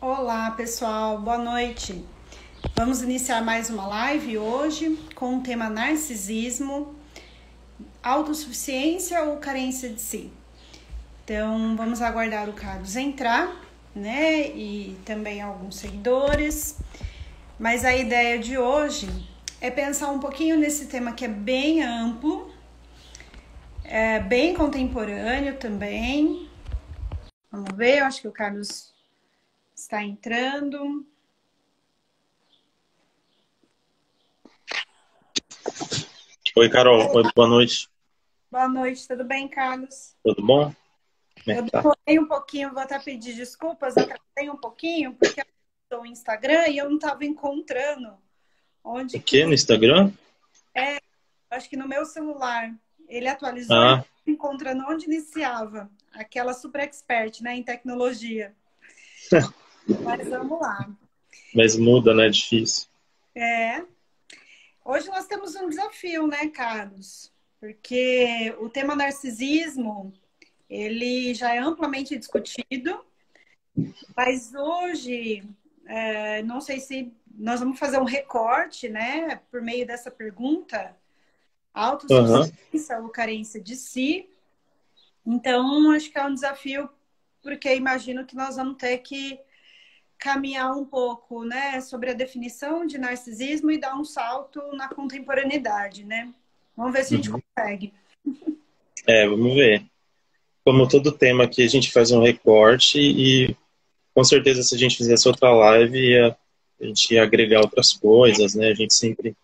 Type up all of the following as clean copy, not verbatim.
Olá, pessoal, boa noite. Vamos iniciar mais uma live hoje com o tema narcisismo, autossuficiência ou carência de si. Então, vamos aguardar o Carlos entrar, né? E também alguns seguidores. Mas a ideia de hoje é pensar um pouquinho nesse tema que é bem amplo, bem contemporâneo também. Vamos ver, eu acho que o Carlos está entrando. Oi, Carol. Oi, boa noite. Boa noite, tudo bem, Carlos? Tudo bom? Como é Eu que tá? demorei um pouquinho, vou até pedir desculpas, atrasei um pouquinho, porque eu estou no Instagram e eu não estava encontrando onde O que... quê? No Instagram? Acho que no meu celular. Ele atualizou e não Ah, estava encontrando onde iniciava. Aquela super expert, né, em tecnologia. Mas vamos lá. mas muda, né? Difícil. É, hoje nós temos um desafio, né, Carlos? Porque o tema narcisismo, ele já é amplamente discutido. Mas hoje, não sei se nós vamos fazer um recorte, né, por meio dessa pergunta, Aham. autossuficiência ou carência de si. Então, acho que é um desafio, porque imagino que nós vamos ter que caminhar um pouco, né, sobre a definição de narcisismo e dar um salto na contemporaneidade, né? Vamos ver se a gente Uhum. consegue. Vamos ver. Como todo tema aqui, a gente faz um recorte e com certeza se a gente fizesse outra live, a gente ia agregar outras coisas, né? A gente sempre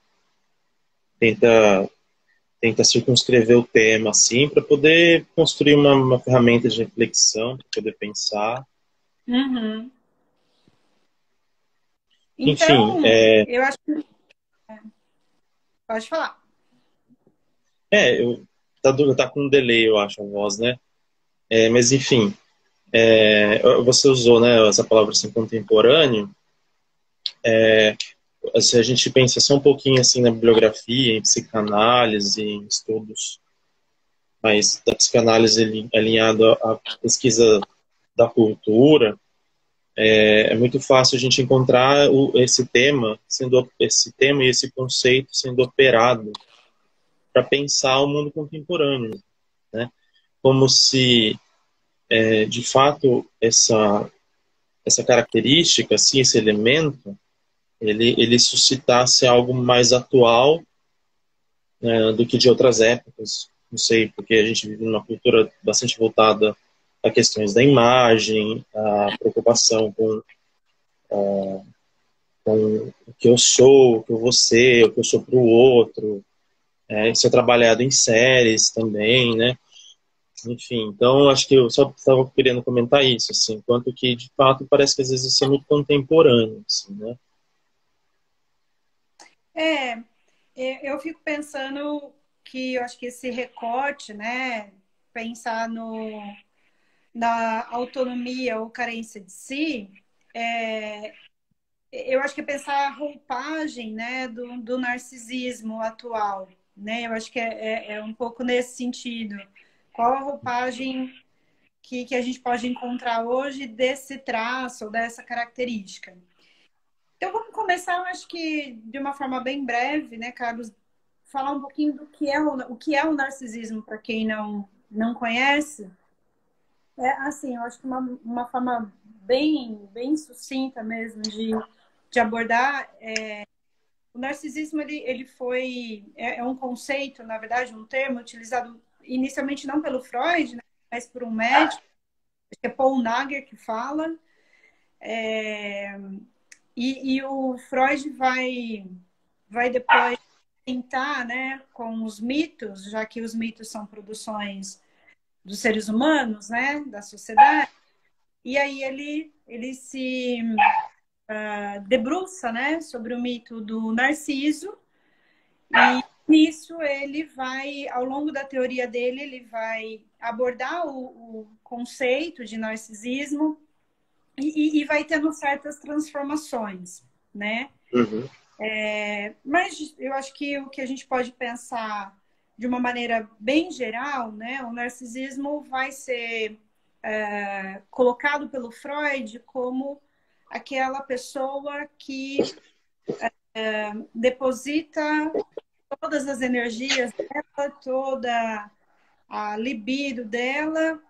tenta, tenta circunscrever o tema, assim, para poder construir uma ferramenta de reflexão, para poder pensar. Uhum. Enfim, Então, eu acho que pode falar. eu, tá com um delay, eu acho, a voz, né? Mas enfim, você usou, né, essa palavra assim, contemporâneo. Se a gente pensa só um pouquinho assim na bibliografia, em psicanálise, em estudos, mas da psicanálise alinhado à pesquisa da cultura, é muito fácil a gente encontrar esse tema e esse conceito sendo operado para pensar o mundo contemporâneo, né? Como se, de fato, essa característica, assim, esse elemento, ele suscitasse algo mais atual, né, do que de outras épocas. Não sei, porque a gente vive numa cultura bastante voltada a questões da imagem, a preocupação com o que eu sou, o que eu vou ser, o que eu sou para o outro. Isso é trabalhado em séries também, né? Enfim, então acho que eu só estava querendo comentar isso, assim, quanto que de fato parece que às vezes isso é muito contemporâneo, assim, né? É, eu fico pensando que eu acho que esse recorte, né, pensar na autonomia ou carência de si, eu acho que é pensar a roupagem, né, do narcisismo atual, né? Eu acho que é um pouco nesse sentido. Qual a roupagem que a gente pode encontrar hoje desse traço ou dessa característica? Então, vamos começar, eu acho que de uma forma bem breve, né, Carlos? Falar um pouquinho do que é o que é o narcisismo, para quem não conhece. É assim, eu acho que uma forma bem sucinta mesmo de abordar. O narcisismo, ele foi... É um conceito, na verdade, um termo utilizado inicialmente não pelo Freud, né, mas por um médico, acho que é Paul Nager que fala. E o Freud vai depois tentar, né, com os mitos, já que os mitos são produções dos seres humanos, né, da sociedade, e aí ele se debruça, né, sobre o mito do Narciso, e nisso ele vai, ao longo da teoria dele, ele vai abordar o conceito de narcisismo e vai tendo certas transformações, né? Uhum. Mas eu acho que o que a gente pode pensar de uma maneira bem geral, né? O narcisismo vai ser colocado pelo Freud como aquela pessoa que deposita todas as energias dela, toda a libido dela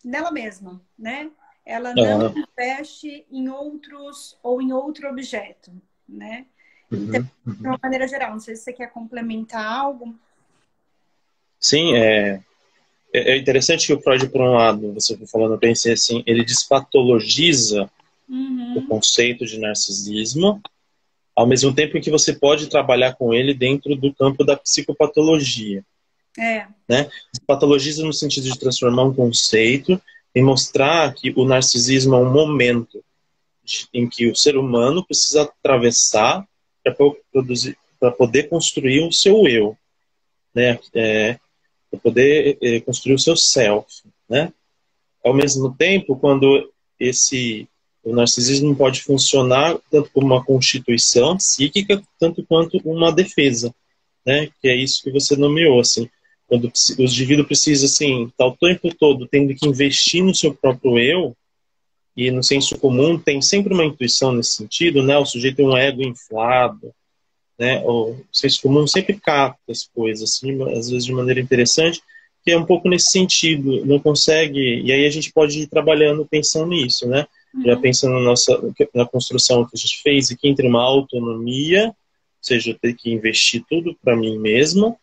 nela mesma, né? Ela não Ah, investe em outros ou em outro objeto, né? Então, uhum, de uhum. uma maneira geral, não sei se você quer complementar algo. Sim, é interessante que o Freud, por um lado, você foi falando, eu pensei assim, ele despatologiza o Uhum. conceito de narcisismo, ao mesmo tempo em que você pode trabalhar com ele dentro do campo da psicopatologia, É, né? Patologiza no sentido de transformar um conceito e mostrar que o narcisismo é um momento em que o ser humano precisa atravessar para poder construir o seu eu, né? Para poder construir o seu self, né? Ao mesmo tempo, quando o narcisismo pode funcionar tanto como uma constituição psíquica, tanto quanto uma defesa, né? Que é isso que você nomeou, assim. Quando o indivíduo precisa, assim, estar o tempo todo tendo que investir no seu próprio eu, e no senso comum tem sempre uma intuição nesse sentido, né? O sujeito tem um ego inflado, né? O senso comum sempre capta as coisas, assim, às vezes de maneira interessante, que é um pouco nesse sentido, não consegue, e aí a gente pode ir trabalhando pensando nisso, né? Já uhum. pensando na construção que a gente fez aqui entre uma autonomia, ou seja, eu ter que investir tudo para mim mesmo,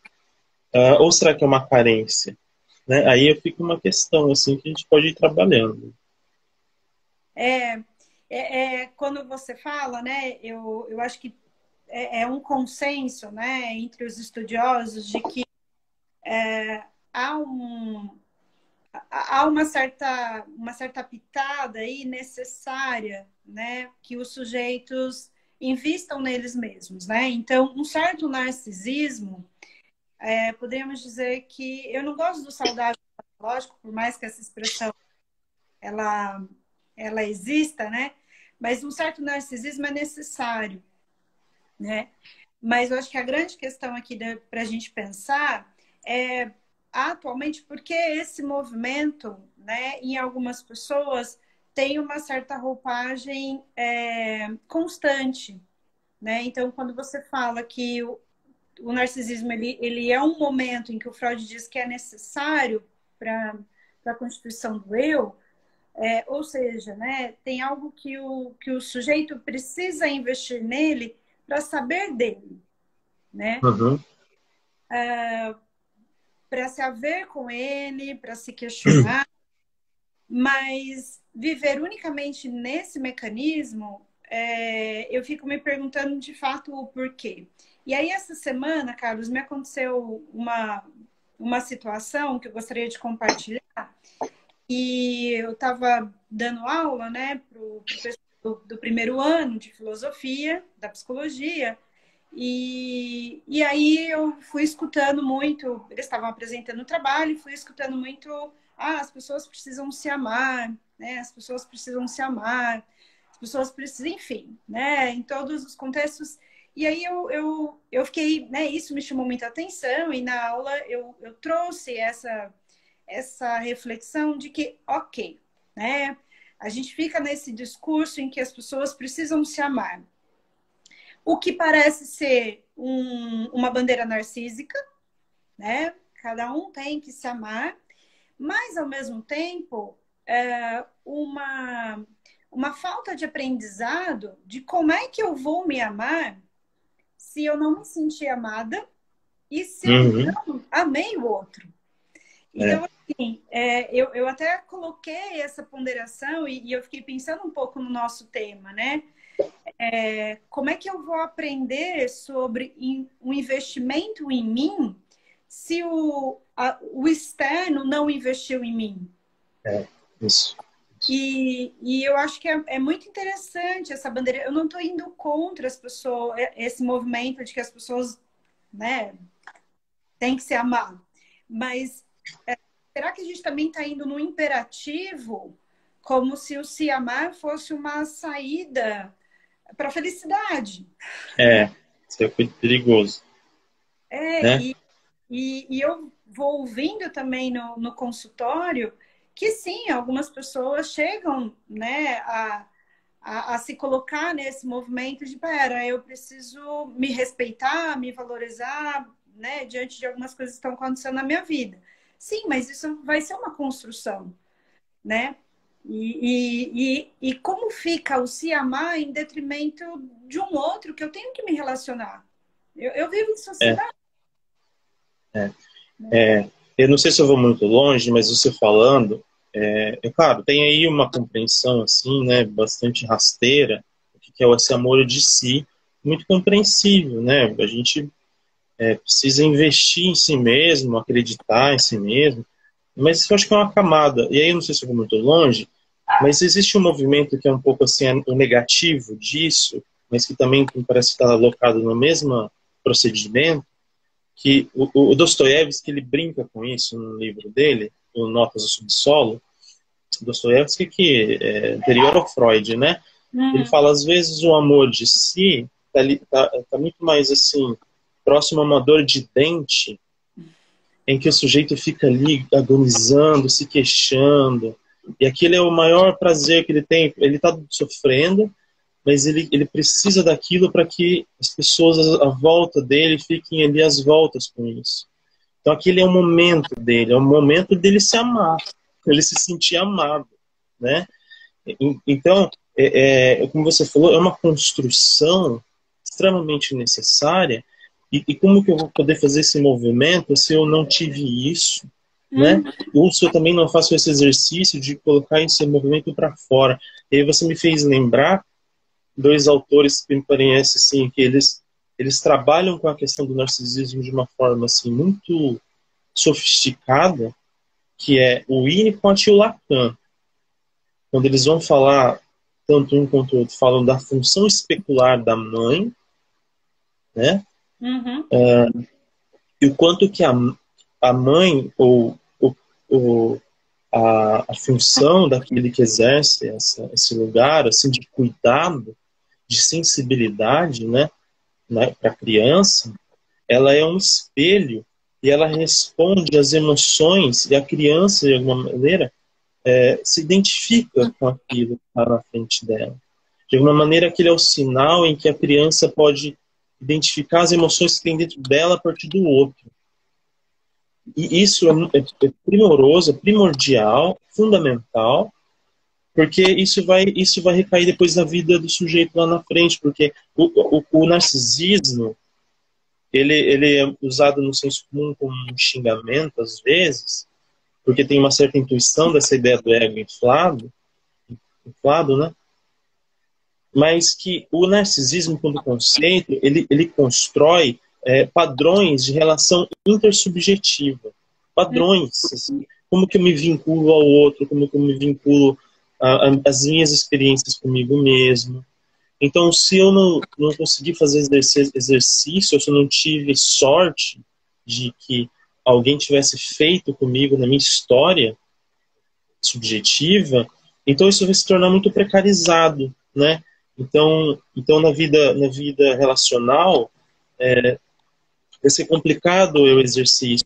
ou será que é uma carência? Né? Aí fica uma questão assim que a gente pode ir trabalhando. É, quando você fala, né, eu acho que é um consenso, né, entre os estudiosos de que há um, há uma certa pitada aí necessária, né, que os sujeitos invistam neles mesmos, né? Então, um certo narcisismo, poderíamos dizer que eu não gosto do saudável patológico, por mais que essa expressão ela ela exista, né? Mas um certo narcisismo é necessário, né? Mas eu acho que a grande questão aqui para a gente pensar é atualmente porque esse movimento, né, em algumas pessoas tem uma certa roupagem constante, né? Então, quando você fala que o narcisismo ele é um momento em que o Freud diz que é necessário para a constituição do eu, ou seja, né, tem algo que o sujeito precisa investir nele para saber dele, né? Uhum. Para se haver com ele, para se questionar, mas viver unicamente nesse mecanismo, eu fico me perguntando de fato o porquê. E aí, essa semana, Carlos, me aconteceu uma situação que eu gostaria de compartilhar. E eu estava dando aula, né, para o pessoal do primeiro ano de filosofia, da psicologia, e aí eu fui escutando muito, eles estavam apresentando o trabalho, e fui escutando muito, as pessoas precisam se amar, né, as pessoas precisam se amar, as pessoas precisam, enfim, né, em todos os contextos. E aí eu fiquei, né, isso me chamou muita atenção, e na aula eu trouxe essa reflexão de que, ok, né? A gente fica nesse discurso em que as pessoas precisam se amar. O que parece ser uma bandeira narcísica, né? Cada um tem que se amar, mas ao mesmo tempo uma falta de aprendizado de como é que eu vou me amar se eu não me sentir amada e se eu Uhum. não amei o outro. É. Então, assim, eu até coloquei essa ponderação e eu fiquei pensando um pouco no nosso tema, né? Como é que eu vou aprender sobre um investimento em mim se o externo não investiu em mim? É, isso. E eu acho que é muito interessante essa bandeira. Eu não estou indo contra as pessoas, esse movimento de que as pessoas, né, têm que se amar. Mas será que a gente também está indo no imperativo, como se o se amar fosse uma saída para a felicidade? Isso é muito perigoso, É, né? e eu vou ouvindo também no consultório que sim, algumas pessoas chegam, né, a se colocar nesse movimento de, pera, eu preciso me respeitar, me valorizar, né, diante de algumas coisas que estão acontecendo na minha vida. Sim, mas isso vai ser uma construção, né? E como fica o se amar em detrimento de um outro que eu tenho que me relacionar? Eu vivo em É, sociedade. é, Né? é. Eu não sei se eu vou muito longe, mas você falando, claro, tem aí uma compreensão assim, né, bastante rasteira, o que é esse amor de si, muito compreensível, né? A gente precisa investir em si mesmo, acreditar em si mesmo, mas isso eu acho que é uma camada. E aí, eu não sei se eu vou muito longe, mas existe um movimento que é um pouco assim, o negativo disso, mas que também me parece estar alocado no mesmo procedimento, que o Dostoiévski, ele brinca com isso no livro dele, o Notas do Subsolo. Dostoiévski, que é anterior ao Freud, né? Ele Uhum. fala, às vezes, o amor de si tá muito mais, assim, próximo a uma dor de dente, em que o sujeito fica ali agonizando, se queixando, e aquele é o maior prazer que ele tem. Ele está sofrendo, mas ele precisa daquilo para que as pessoas à volta dele fiquem ali às voltas com isso. Então aquele é o momento dele, é o momento dele se amar, ele se sentir amado, né? Então, como você falou, é uma construção extremamente necessária. E como que eu vou poder fazer esse movimento se eu não tive isso, né? Uhum. Ou se eu também não faço esse exercício de colocar esse movimento para fora. E aí você me fez lembrar dois autores que me parecem assim, que eles trabalham com a questão do narcisismo de uma forma assim muito sofisticada, que é o Winnicott e o Lacan. Quando eles vão falar, tanto um quanto o outro, falam da função especular da mãe, né? Uhum. E o quanto que a mãe, a função daquele que exerce esse lugar, assim, de cuidado, de sensibilidade, né, para a criança, ela é um espelho e ela responde às emoções e a criança, de alguma maneira, se identifica com aquilo que está na frente dela. De alguma maneira, aquele é o sinal em que a criança pode identificar as emoções que tem dentro dela a partir do outro. E isso é primoroso, é primordial, fundamental, porque isso vai recair depois na vida do sujeito lá na frente, porque o narcisismo, ele é usado no senso comum como um xingamento, às vezes, porque tem uma certa intuição dessa ideia do ego inflado, né? Mas que o narcisismo, como conceito, ele constrói padrões de relação intersubjetiva. Padrões, assim, como que eu me vinculo ao outro, como que eu me vinculo às minhas experiências comigo mesmo. Então, se eu não conseguir fazer exercício, ou se eu não tive sorte de que alguém tivesse feito comigo na minha história subjetiva, então isso vai se tornar muito precarizado, né? Então na vida relacional, vai ser complicado o exercício.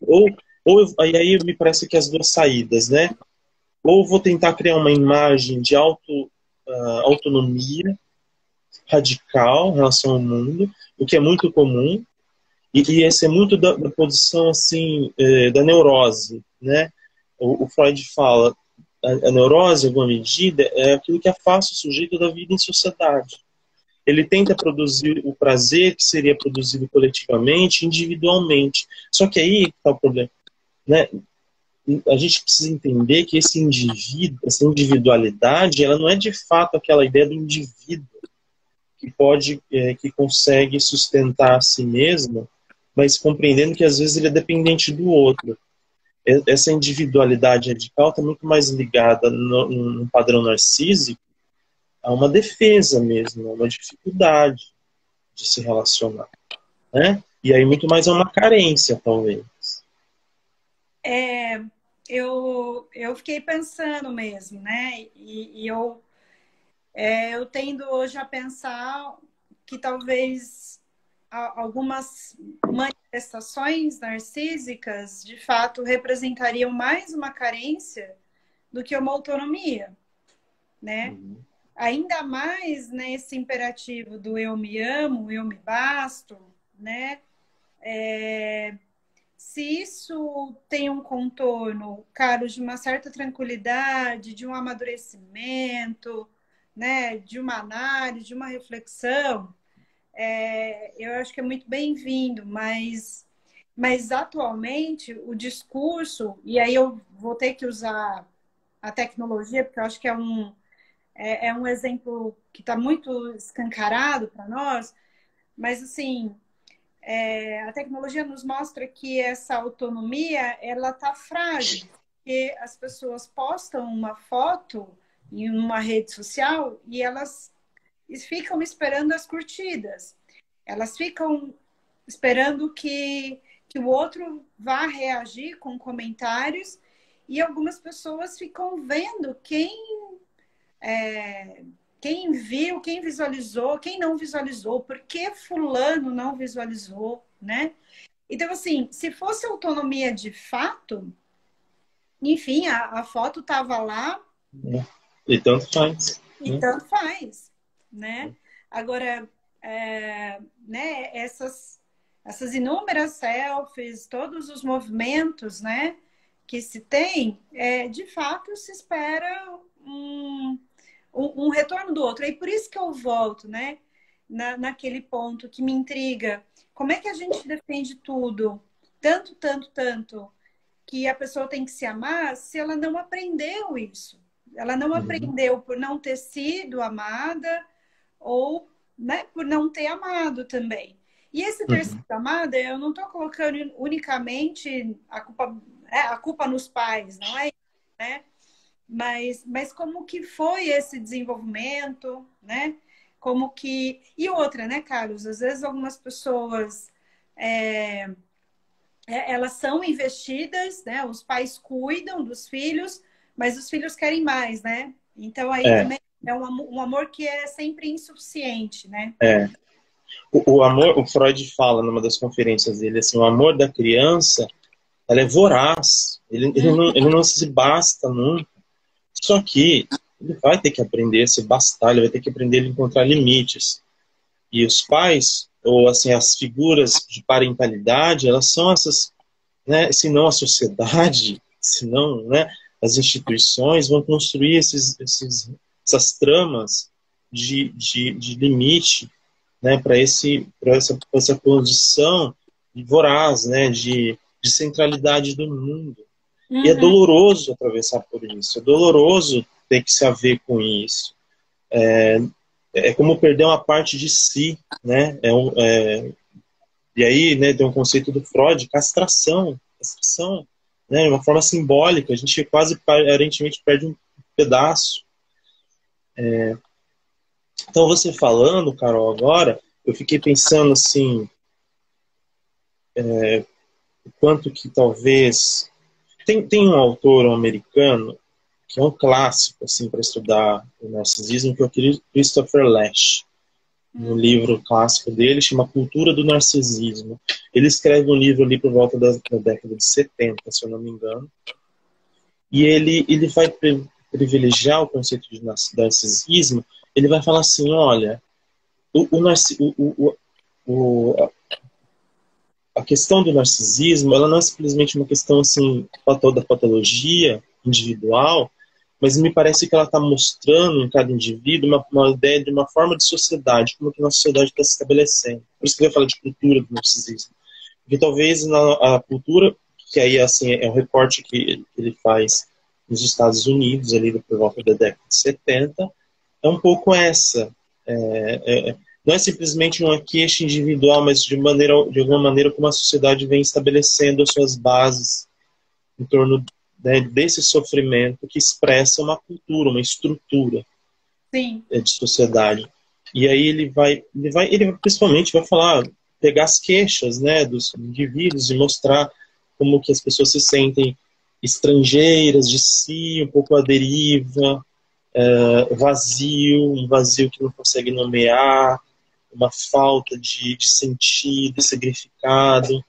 Aí me parece que as duas saídas, né? Ou vou tentar criar uma imagem de autonomia radical em relação ao mundo, o que é muito comum, e esse é muito da posição assim, da neurose, né? O Freud fala, a neurose, em alguma medida, é aquilo que afasta o sujeito da vida em sociedade. Ele tenta produzir o prazer que seria produzido coletivamente, individualmente. Só que aí está o problema, né? A gente precisa entender que esse indivíduo, essa individualidade, ela não é de fato aquela ideia do indivíduo que consegue sustentar a si mesmo, mas compreendendo que às vezes ele é dependente do outro. Essa individualidade radical está muito mais ligada no padrão narcísico a uma defesa mesmo, a uma dificuldade de se relacionar, né? E aí muito mais a uma carência, talvez. É, eu fiquei pensando mesmo, né? Eu tendo hoje a pensar que talvez algumas manifestações narcísicas de fato representariam mais uma carência do que uma autonomia, né? Uhum. ainda mais nesse imperativo do eu me amo, eu me basto, né? Se isso tem um contorno, Carlos, de uma certa tranquilidade, de um amadurecimento, né? De uma análise, de uma reflexão, eu acho que é muito bem-vindo, mas atualmente o discurso, e aí eu vou ter que usar a tecnologia, porque eu acho que é um exemplo que está muito escancarado para nós, mas assim, a tecnologia nos mostra que essa autonomia ela está frágil, porque as pessoas postam uma foto em uma rede social e elas ficam esperando as curtidas, elas ficam esperando que o outro vá reagir com comentários e algumas pessoas ficam vendo quem viu, quem visualizou, quem não visualizou, por que fulano não visualizou, né? Então, assim, se fosse autonomia de fato, enfim, a foto estava lá E tanto faz. e Né? tanto faz, né? Agora, né, essas inúmeras selfies, todos os movimentos, né, que se tem, de fato se espera um retorno do outro. E por isso que eu volto, né, naquele ponto que me intriga. Como é que a gente defende tudo? Tanto, tanto, tanto, que a pessoa tem que se amar se ela não aprendeu isso. Ela não aprendeu por não ter sido amada ou, né, por não ter amado também. E esse ter sido amada, eu não estou colocando unicamente a culpa nos pais, não é? Né? Mas como que foi esse desenvolvimento, né? Como que... E outra, né, Carlos? Às vezes algumas pessoas, elas são investidas, né? Os pais cuidam dos filhos, mas os filhos querem mais, né? Então aí também é um amor que é sempre insuficiente, né? O amor, o Freud fala numa das conferências dele, assim, o amor da criança, ela é voraz, ele não se basta nunca. Só que ele vai ter que aprender a se bastar, ele vai ter que aprender a encontrar limites. E os pais, ou assim, as figuras de parentalidade, elas são essas, né, se não a sociedade, se não, né, as instituições vão construir essas tramas de limite, né, para essa condição voraz, né, de centralidade do mundo. E é doloroso atravessar por isso, é doloroso ter que se haver com isso. É como perder uma parte de si, né? E aí, né, tem um conceito do Freud, castração, né, de uma forma simbólica, a gente quase aparentemente perde um pedaço. Então, você falando, Carol, agora, eu fiquei pensando assim, o quanto que talvez... Tem um autor americano que é um clássico assim, para estudar o narcisismo, que é o Christopher Lasch. No livro clássico dele, chama Cultura do Narcisismo. Ele escreve um livro ali por volta da década de 70, se eu não me engano. E ele vai privilegiar o conceito de narcisismo. Ele vai falar assim, olha, a questão do narcisismo, ela não é simplesmente uma questão assim, da patologia individual, mas me parece que ela está mostrando em cada indivíduo uma ideia de uma forma de sociedade, como que a nossa sociedade está se estabelecendo. Por isso que eu ia falar de cultura do narcisismo. Porque talvez a cultura, que aí assim, é um recorte que ele faz nos Estados Unidos, ali por volta da década de 70, é um pouco essa. Não é simplesmente uma queixa individual, mas de alguma maneira como a sociedade vem estabelecendo as suas bases em torno, né, desse sofrimento que expressa uma cultura, uma estrutura. Sim. De sociedade. E aí ele principalmente vai falar, pegar as queixas, né, dos indivíduos e mostrar como que as pessoas se sentem estrangeiras de si, um pouco à deriva, um vazio que não consegue nomear, uma falta de sentido, de significado,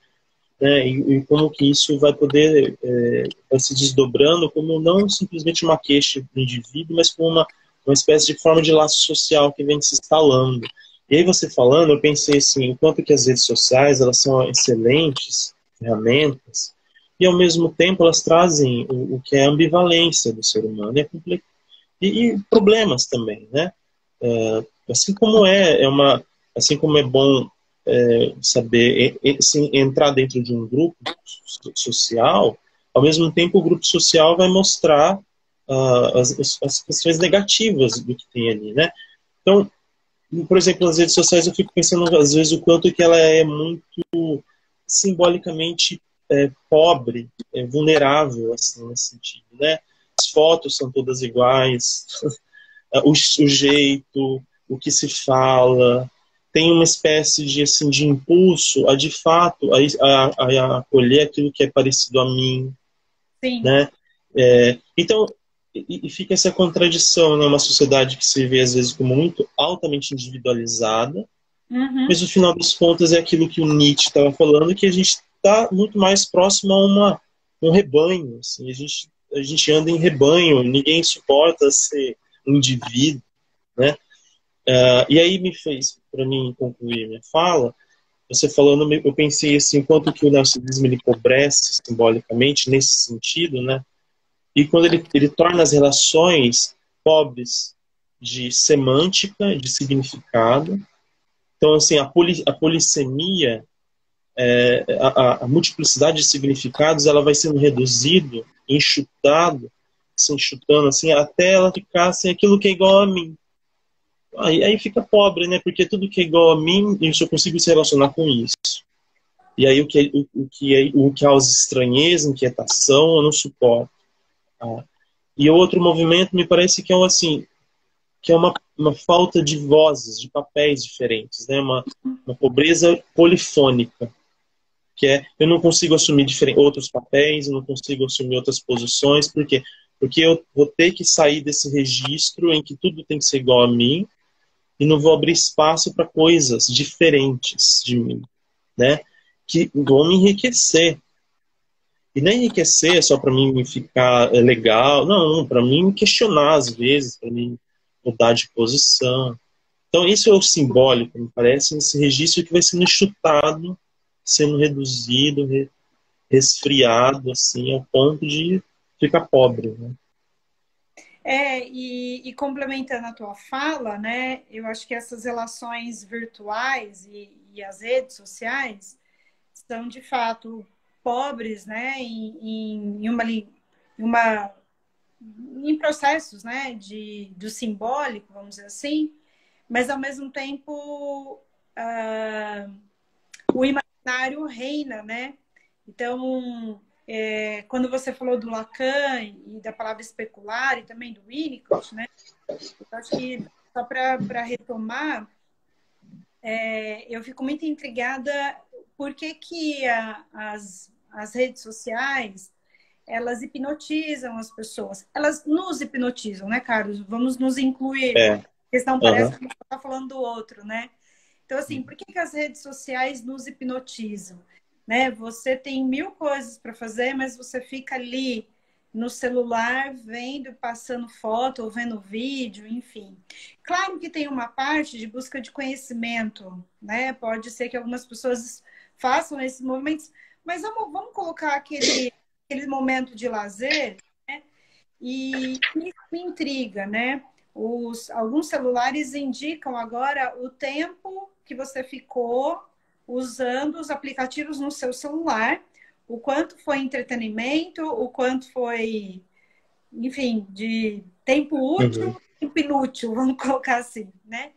né, e como que isso vai vai se desdobrando como não simplesmente uma queixa do indivíduo, mas como uma uma espécie de forma de laço social que vem se instalando. E aí você falando, eu pensei assim, enquanto que as redes sociais, elas são excelentes ferramentas, e ao mesmo tempo elas trazem o que é a ambivalência do ser humano e problemas também, né? Assim como assim como é bom saber assim, entrar dentro de um grupo social, ao mesmo tempo o grupo social vai mostrar as questões negativas do que tem ali, né? Então, por exemplo, nas redes sociais eu fico pensando às vezes o quanto que ela é muito simbolicamente pobre, vulnerável, assim, nesse sentido, né? As fotos são todas iguais, o jeito, o que se fala, tem uma espécie de, assim, de impulso a, de fato, a acolher aquilo que é parecido a mim, Sim. né? Então, e fica essa contradição, né? Uma sociedade que se vê, às vezes, como muito altamente individualizada, Uhum. mas, no final das contas, é aquilo que o Nietzsche estava falando, que a gente está muito mais próximo a um rebanho, assim, a gente anda em rebanho, ninguém suporta ser um indivíduo, né? E aí me fez, para mim concluir minha fala, você falando, eu pensei assim, quanto que o narcisismo ele empobrece simbolicamente nesse sentido, né? E quando ele torna as relações pobres de semântica, de significado. Então, assim, a polissemia, a multiplicidade de significados, ela vai sendo reduzido, enxutado, se enxutando assim, até ela ficar assim, aquilo que é igual a mim. Aí fica pobre, né? Porque tudo que é igual a mim, eu só consigo se relacionar com isso. E aí o que causa estranheza, inquietação, eu não suporto. Ah. E outro movimento me parece que é assim, que é uma falta de vozes, de papéis diferentes, né? Uma pobreza polifônica, que é eu não consigo assumir outros papéis, eu não consigo assumir outras posições, por quê? Porque eu vou ter que sair desse registro em que tudo tem que ser igual a mim e não vou abrir espaço para coisas diferentes de mim, né? Que vão me enriquecer. E nem enriquecer só para mim ficar legal, não, para mim questionar às vezes, para mim mudar de posição. Então isso é o simbólico, me parece, nesse registro que vai sendo enxutado, sendo reduzido, resfriado, assim, ao ponto de ficar pobre, né? E complementando a tua fala, né, eu acho que essas relações virtuais e as redes sociais são, de fato, pobres, né, uma, em processos, né, do simbólico, vamos dizer assim, mas, ao mesmo tempo, o imaginário reina, né? Então, quando você falou do Lacan e da palavra especular e também do Winnicott, né? Eu acho que, só para retomar, eu fico muito intrigada por que as redes sociais elas hipnotizam as pessoas. Elas nos hipnotizam, né, Carlos? Vamos nos incluir. É, Porque senão parece uhum, que a gente está falando do outro, né? Então, assim, por que as redes sociais nos hipnotizam? Né? Você tem mil coisas para fazer, mas você fica ali no celular vendo, passando foto ou vendo vídeo, enfim. Claro que tem uma parte de busca de conhecimento, né? Pode ser que algumas pessoas façam esses movimentos, mas vamos colocar aquele momento de lazer, né? E isso me intriga, né? Alguns celulares indicam agora o tempo que você ficou usando os aplicativos no seu celular, o quanto foi entretenimento, o quanto foi, enfim, de tempo uhum, útil, tempo inútil, vamos colocar assim, né?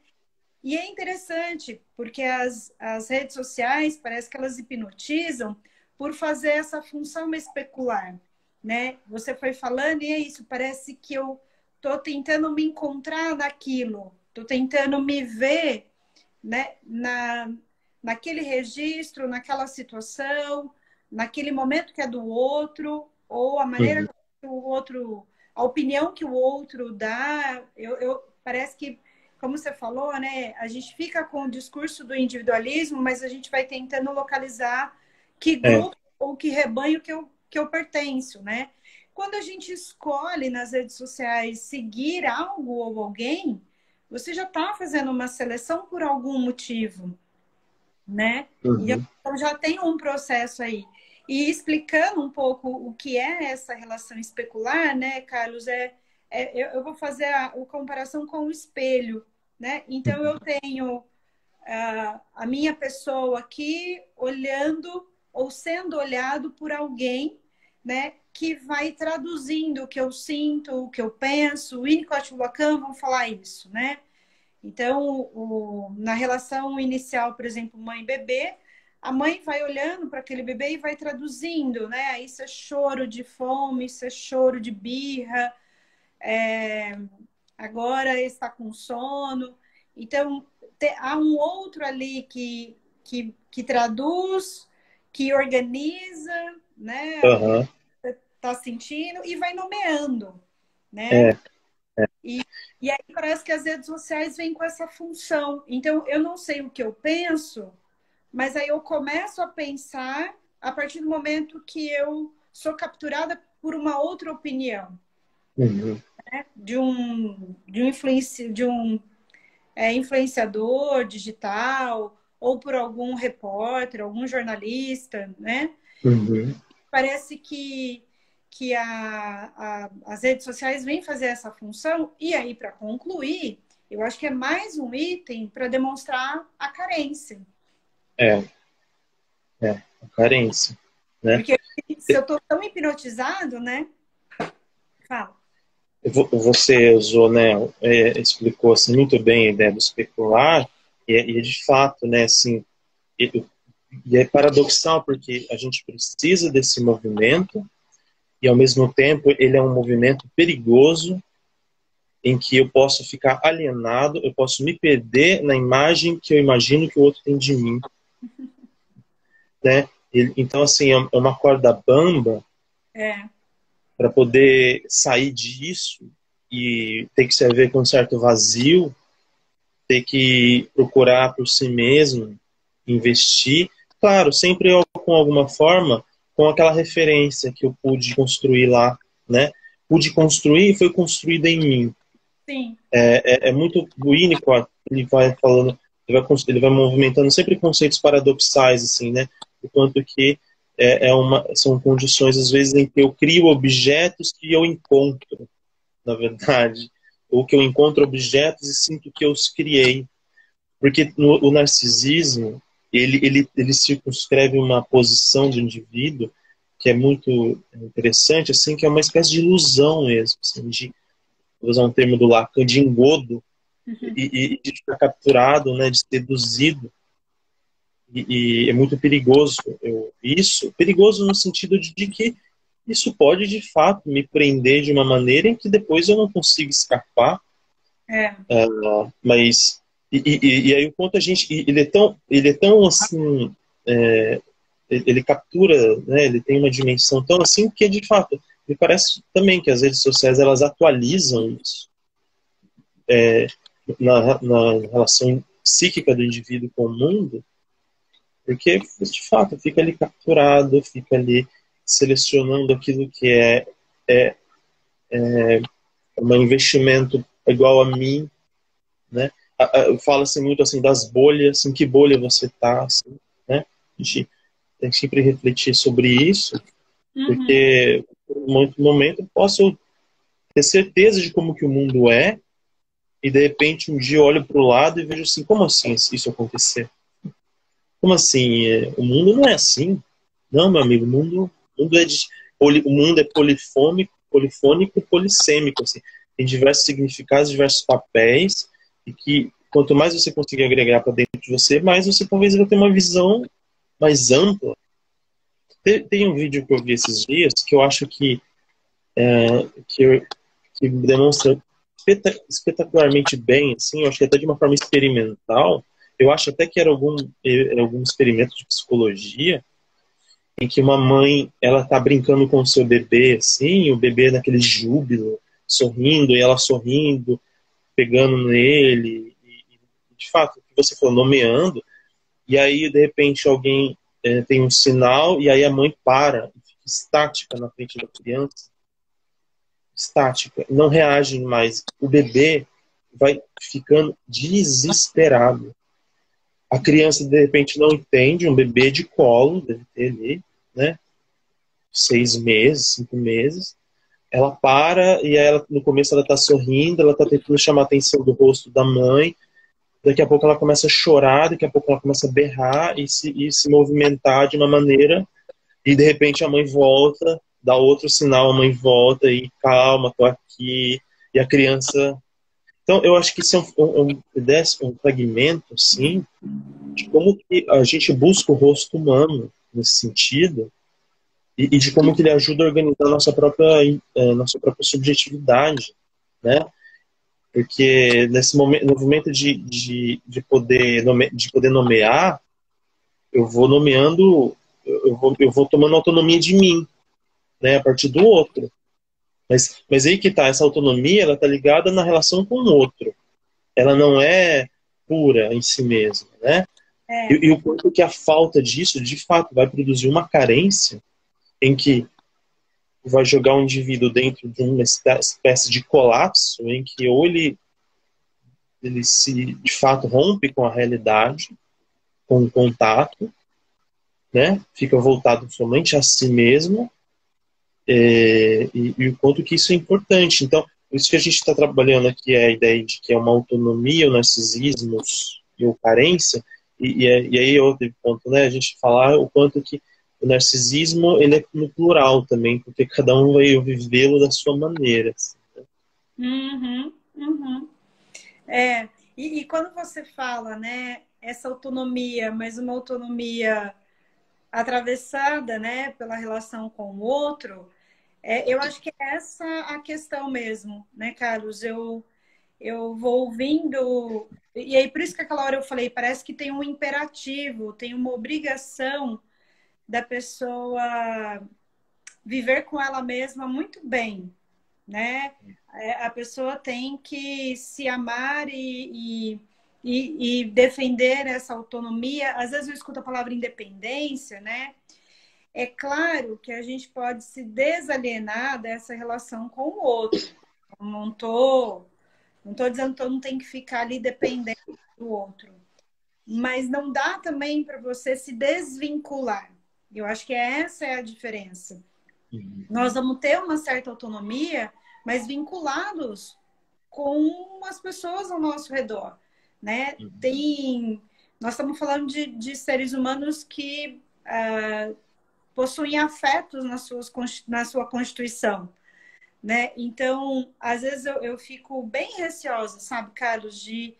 E é interessante, porque as redes sociais parece que elas hipnotizam por fazer essa função especular, né? Você foi falando e é isso, parece que eu estou tentando me encontrar naquilo, estou tentando me ver, né, naquele registro, naquela situação, naquele momento que é do outro, ou a maneira uhum. que o outro, a opinião que o outro dá. Parece que, como você falou, né, a gente fica com o discurso do individualismo, mas a gente vai tentando localizar que É, grupo ou que rebanho que eu pertenço, né? quando a gente escolhe nas redes sociais seguir algo ou alguém, você já está fazendo uma seleção por algum motivo, né? Uhum. Então já tem um processo aí. E explicando um pouco o que é essa relação especular, né, Carlos, eu vou fazer a comparação com o espelho, né? Então eu tenho a minha pessoa aqui olhando ou sendo olhado por alguém, né, que vai traduzindo o que eu sinto, o que eu penso. O Winnicott e o Lacan vão falar isso, né? Então, na relação inicial, por exemplo, mãe-bebê, a mãe vai olhando para aquele bebê e vai traduzindo, né? Isso é choro de fome, isso é choro de birra, agora está com sono. Então, há um outro ali que traduz, que organiza, né? O que Uhum. você está sentindo e vai nomeando, né? É, E aí parece que as redes sociais vêm com essa função. Então, eu não sei o que eu penso, mas aí eu começo a pensar a partir do momento que eu sou capturada por uma outra opinião, uhum. né? De um influenciador digital ou por algum repórter, algum jornalista, né? Uhum. Parece que as redes sociais vêm fazer essa função. E aí, para concluir, eu acho que é mais um item para demonstrar a carência. É, a carência, né? Porque se eu estou tão hipnotizado, né? Fala. Você usou, né, explicou assim, muito bem a ideia do especular, e de fato, né, assim, e, e é paradoxal, porque a gente precisa desse movimento, e ao mesmo tempo ele é um movimento perigoso, em que eu posso ficar alienado, eu posso me perder na imagem que eu imagino que o outro tem de mim, né? Então, assim, é uma corda bamba É, para poder sair disso e ter que se ver com um certo vazio, ter que procurar por si mesmo, investir. Claro, sempre eu, com alguma forma, com aquela referência que eu pude construir lá, né? Pude construir e foi construída em mim. sim. É muito o Winnicott, ele vai falando, ele vai movimentando sempre conceitos paradoxais, assim, né? O quanto que são condições, às vezes, em que eu crio objetos que eu encontro, na verdade, ou que eu encontro objetos e sinto que eu os criei. Porque o narcisismo, ele circunscreve uma posição de indivíduo que é muito interessante, assim, que é uma espécie de ilusão mesmo, assim, vou usar um termo do Lacan, de engodo, e de ficar capturado, né, de seduzido. E é muito perigoso isso, perigoso no sentido de que isso pode, de fato, me prender de uma maneira em que depois eu não consigo escapar. É, Mas e aí o quanto a gente ele é tão assim, ele captura, né, ele tem uma dimensão tão assim que de fato me parece também que as redes sociais elas atualizam isso na relação psíquica do indivíduo com o mundo, porque de fato fica ali capturado, fica ali selecionando aquilo que é um investimento igual a mim, né? Fala-se muito assim das bolhas, em que bolha você está, assim, né? A gente tem que sempre refletir sobre isso, uhum, porque em muito momento eu posso ter certeza de como que o mundo é e de repente um dia eu olho para o lado e vejo assim, como assim isso acontecer? Como assim? O mundo não é assim. Não, meu amigo, o mundo é polifônico, polissêmico, assim. Tem diversos significados, diversos papéis, e que quanto mais você conseguir agregar para dentro de você, mais você talvez vai ter uma visão mais ampla. Tem um vídeo que eu vi esses dias que eu acho que, que demonstra espetacularmente bem, assim, eu acho que até de uma forma experimental. Eu acho até que era algum experimento de psicologia em que uma mãe ela tá brincando com o seu bebê, assim, e o bebê naquele júbilo, sorrindo, e ela sorrindo, pegando nele, e de fato, o que você falou, nomeando, e aí, de repente, alguém tem um sinal, e aí a mãe para, e fica estática na frente da criança, estática, não reagem mais. O bebê vai ficando desesperado. A criança, de repente, não entende, um bebê de colo, deve ter ali, né, 6 meses, 5 meses, ela para e ela, no começo ela está sorrindo, ela está tentando chamar a atenção do rosto da mãe, daqui a pouco ela começa a chorar, daqui a pouco ela começa a berrar e se movimentar de uma maneira, e de repente a mãe volta, dá outro sinal, a mãe volta e calma, tô aqui, e a criança... Então eu acho que isso é um fragmento, sim, de como que a gente busca o rosto humano nesse sentido, e de como que ele ajuda a organizar nossa própria subjetividade, né? Porque nesse momento, no momento de poder nomear, eu vou nomeando, eu vou tomando autonomia de mim, né, a partir do outro. Mas aí que tá, essa autonomia, ela tá ligada na relação com o outro. Ela não é pura em si mesma, né? E o quanto que a falta disso, de fato, vai produzir uma carência em que vai jogar o indivíduo dentro de uma espécie de colapso em que ou ele se, de fato, rompe com a realidade, com o contato, né? Fica voltado somente a si mesmo, e o quanto que isso é importante. Então, isso que a gente está trabalhando aqui é a ideia de que é uma autonomia, o narcisismo e a carência, e aí outro ponto, né? A gente falar o quanto que o narcisismo, ele é no plural também, porque cada um vai vivê-lo da sua maneira. Assim, né? Uhum, uhum. E quando você fala, né, essa autonomia, mas uma autonomia atravessada, né, pela relação com o outro, eu acho que é essa a questão mesmo, né, Carlos? Eu vou ouvindo, e aí por isso que aquela hora eu falei, parece que tem um imperativo, tem uma obrigação da pessoa viver com ela mesma muito bem, né? A pessoa tem que se amar e defender essa autonomia. Às vezes eu escuto a palavra independência, né? É claro que a gente pode se desalienar dessa relação com o outro. Não tô dizendo que todo mundo tem que ficar ali dependendo do outro. Mas não dá também para você se desvincular. Eu acho que essa é a diferença. Nós vamos ter uma certa autonomia, mas vinculados com as pessoas ao nosso redor, né? Nós estamos falando de seres humanos que possuem afetos na sua constituição, né? Então, às vezes eu fico bem receosa, sabe, Carlos, de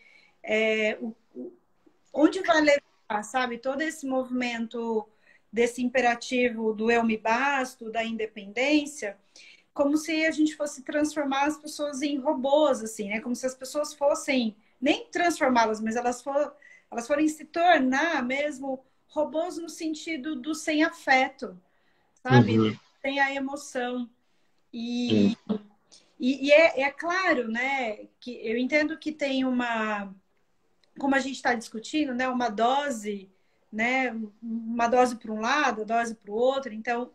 onde vai levar, sabe, todo esse movimento desse imperativo do eu me basto, da independência, como se a gente fosse transformar as pessoas em robôs, assim, né? Como se as pessoas fossem, nem transformá-las, mas elas forem se tornar mesmo robôs no sentido do sem afeto, sabe? Uhum. Sem a emoção. Uhum. E é claro, né, que eu entendo que tem como a gente está discutindo, né, uma dose, né, uma dose para um lado, a dose para o outro. Então,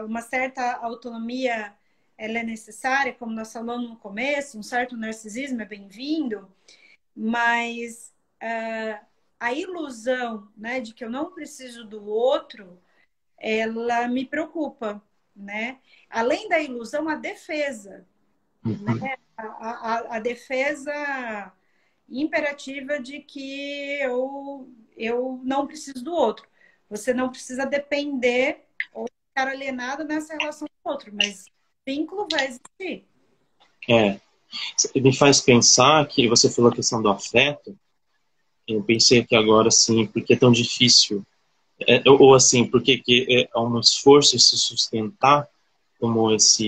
uma certa autonomia ela é necessária, como nós falamos no começo, um certo narcisismo é bem-vindo, mas a ilusão, né, de que eu não preciso do outro, ela me preocupa, né? Além da ilusão, a defesa, né? A defesa imperativa de que eu não preciso do outro. Você não precisa depender ou ficar alienado nessa relação com o outro, mas vínculo vai existir. Me faz pensar que você falou a questão do afeto. Eu pensei aqui agora, assim, porque é tão difícil, ou assim, porque que é um esforço de se sustentar como essa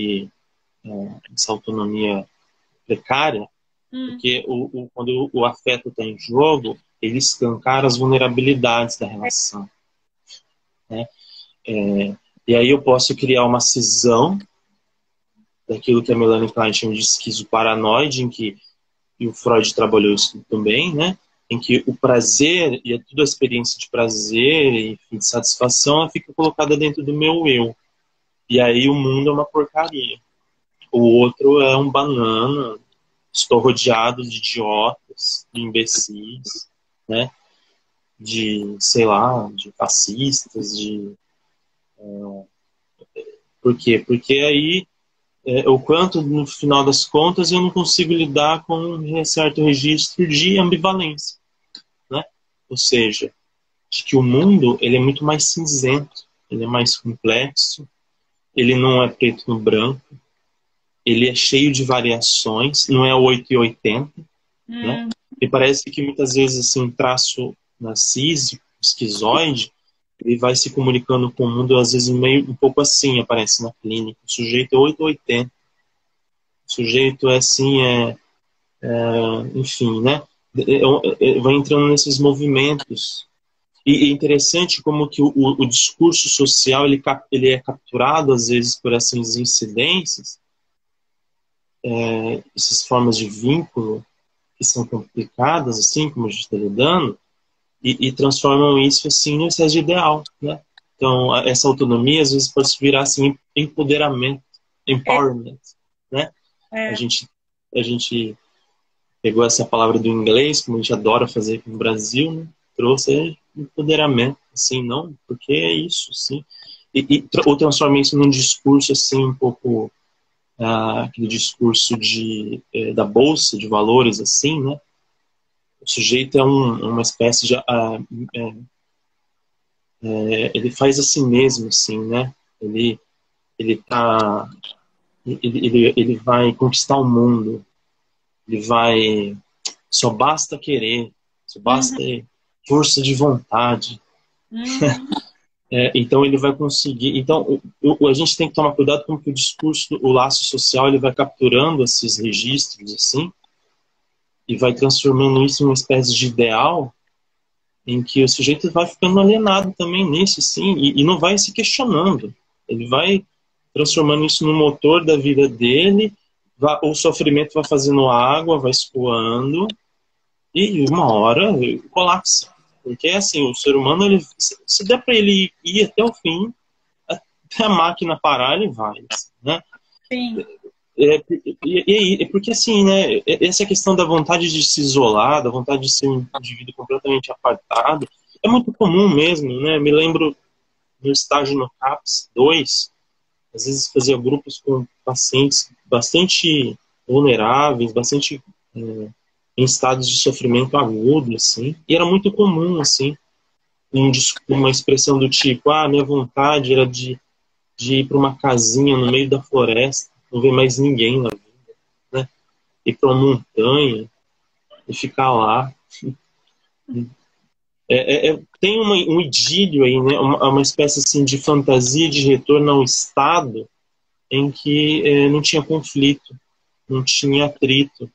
autonomia precária, porque quando o afeto está em jogo, ele escancara as vulnerabilidades da relação, né? E aí eu posso criar uma cisão daquilo que a Melanie Klein chama de esquizoparanoide, em que, e o Freud trabalhou isso também, né? Em que o prazer e toda a experiência de prazer e de satisfação ela fica colocada dentro do meu eu. E aí o mundo é uma porcaria. O outro é um banana, estou rodeado de idiotas, de imbecis, né? De, sei lá, de fascistas, de... Por quê? Porque aí, o quanto, no final das contas, eu não consigo lidar com um certo registro de ambivalência, né? Ou seja, de que o mundo ele é muito mais cinzento, ele é mais complexo, ele não é preto no branco, ele é cheio de variações, não é 8 e 80, né? Hum, E parece que muitas vezes assim, um traço narcísico, esquizoide, ele vai se comunicando com o mundo, às vezes meio um pouco assim, aparece na clínica. O sujeito é 8 ou 80. O sujeito é assim, enfim, né? Vai entrando nesses movimentos. E é interessante como que o discurso social ele é capturado, às vezes, por essas incidências, essas formas de vínculo que são complicadas, assim, como a gente está lidando, e transformam isso, assim, numa espécie de ideal, né? Então, essa autonomia, às vezes, pode se virar, assim, empoderamento, é, empowerment, né? A é. gente, a gente pegou essa palavra do inglês, como a gente adora fazer aqui no Brasil, né? Trouxe empoderamento, assim, não, porque é isso, sim. Ou transforma isso num discurso, assim, um pouco, aquele discurso da bolsa de valores, assim, né? O sujeito é uma espécie de... ele faz assim mesmo, assim, né? Ele, ele tá... ele vai conquistar o mundo. Ele vai... Só basta querer. Só Uhum, basta força de vontade. uhum. Então ele vai conseguir... Então a gente tem que tomar cuidado com que o discurso, o laço social, ele vai capturando esses registros, assim, e vai transformando isso em uma espécie de ideal em que o sujeito vai ficando alienado também nisso, sim, e não vai se questionando. Ele vai transformando isso no motor da vida dele, o sofrimento vai fazendo água, vai escoando, e uma hora colapsa. Porque, assim, o ser humano, ele, se der para ele ir até o fim, até a máquina parar, ele vai, assim, né? Sim. Porque, assim, né, essa questão da vontade de se isolar, da vontade de ser um indivíduo completamente apartado, é muito comum mesmo, né? Me lembro no estágio no CAPS 2, às vezes fazia grupos com pacientes bastante vulneráveis, bastante em estados de sofrimento agudo, assim, e era muito comum, assim, uma expressão do tipo, minha vontade era de ir para uma casinha no meio da floresta, não ver mais ninguém lá, né? Ir para uma montanha e ficar lá. Tem um idílio aí, né? Uma espécie assim, de fantasia de retorno ao estado em que não tinha conflito, não tinha atrito.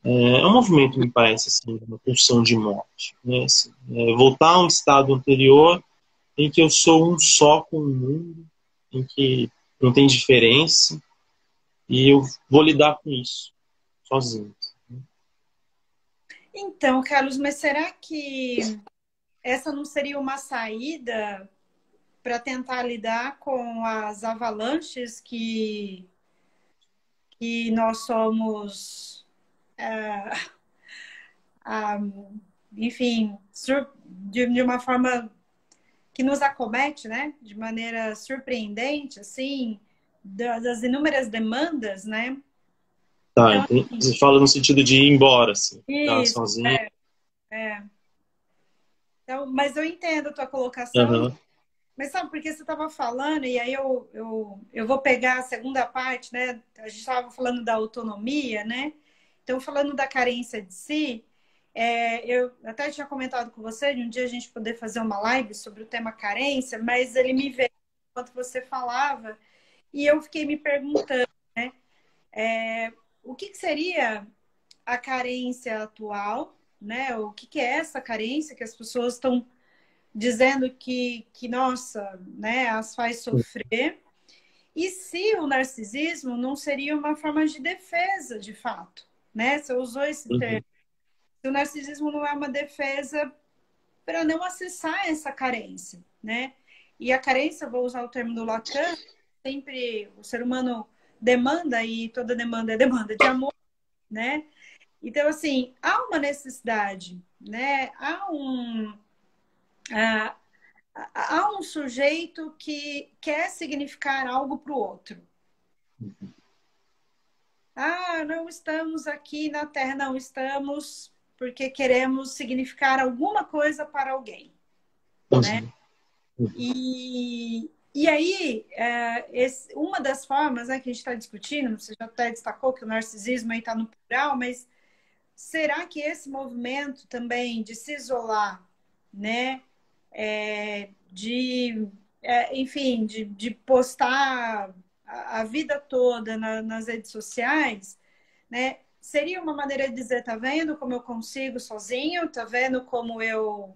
É um movimento, me parece, assim, uma pulsão de morte. Né? Assim, voltar a um estado anterior em que eu sou um só com o mundo, em que não tem diferença, e eu vou lidar com isso, sozinho. Então, Carlos, mas será que essa não seria uma saída para tentar lidar com as avalanches que nós somos, ah, enfim, de uma forma que nos acomete, né? De maneira surpreendente, assim, das inúmeras demandas, né? Tá, Então, então, assim, você fala no sentido de ir embora, assim, ficar isso, sozinho. é. Então, mas eu entendo a tua colocação, Uhum. mas sabe, porque você estava falando, e aí eu vou pegar a segunda parte, né? A gente estava falando da autonomia, né? Então, falando da carência de si, eu até tinha comentado com você de um dia a gente poder fazer uma live sobre o tema carência, mas ele me veio enquanto você falava, e eu fiquei me perguntando, né? O que seria a carência atual, né? O que é essa carência que as pessoas estão dizendo que nossa, né, as faz sofrer. E se o narcisismo não seria uma forma de defesa, de fato, né? Você usou esse termo. Uhum. Se o narcisismo não é uma defesa para não acessar essa carência, né? E a carência, vou usar o termo do Lacan, sempre o ser humano demanda, e toda demanda é demanda de amor, né? Então, assim, há uma necessidade, né? Ah, há um sujeito que quer significar algo para o outro. Ah, não estamos aqui na Terra, não estamos porque queremos significar alguma coisa para alguém, né? E aí, uma das formas, né, que a gente está discutindo, você já até destacou que o narcisismo aí está no plural, mas será que esse movimento também de se isolar, né, enfim, de postar a vida toda nas redes sociais, né, seria uma maneira de dizer, tá vendo como eu consigo sozinho, tá vendo como eu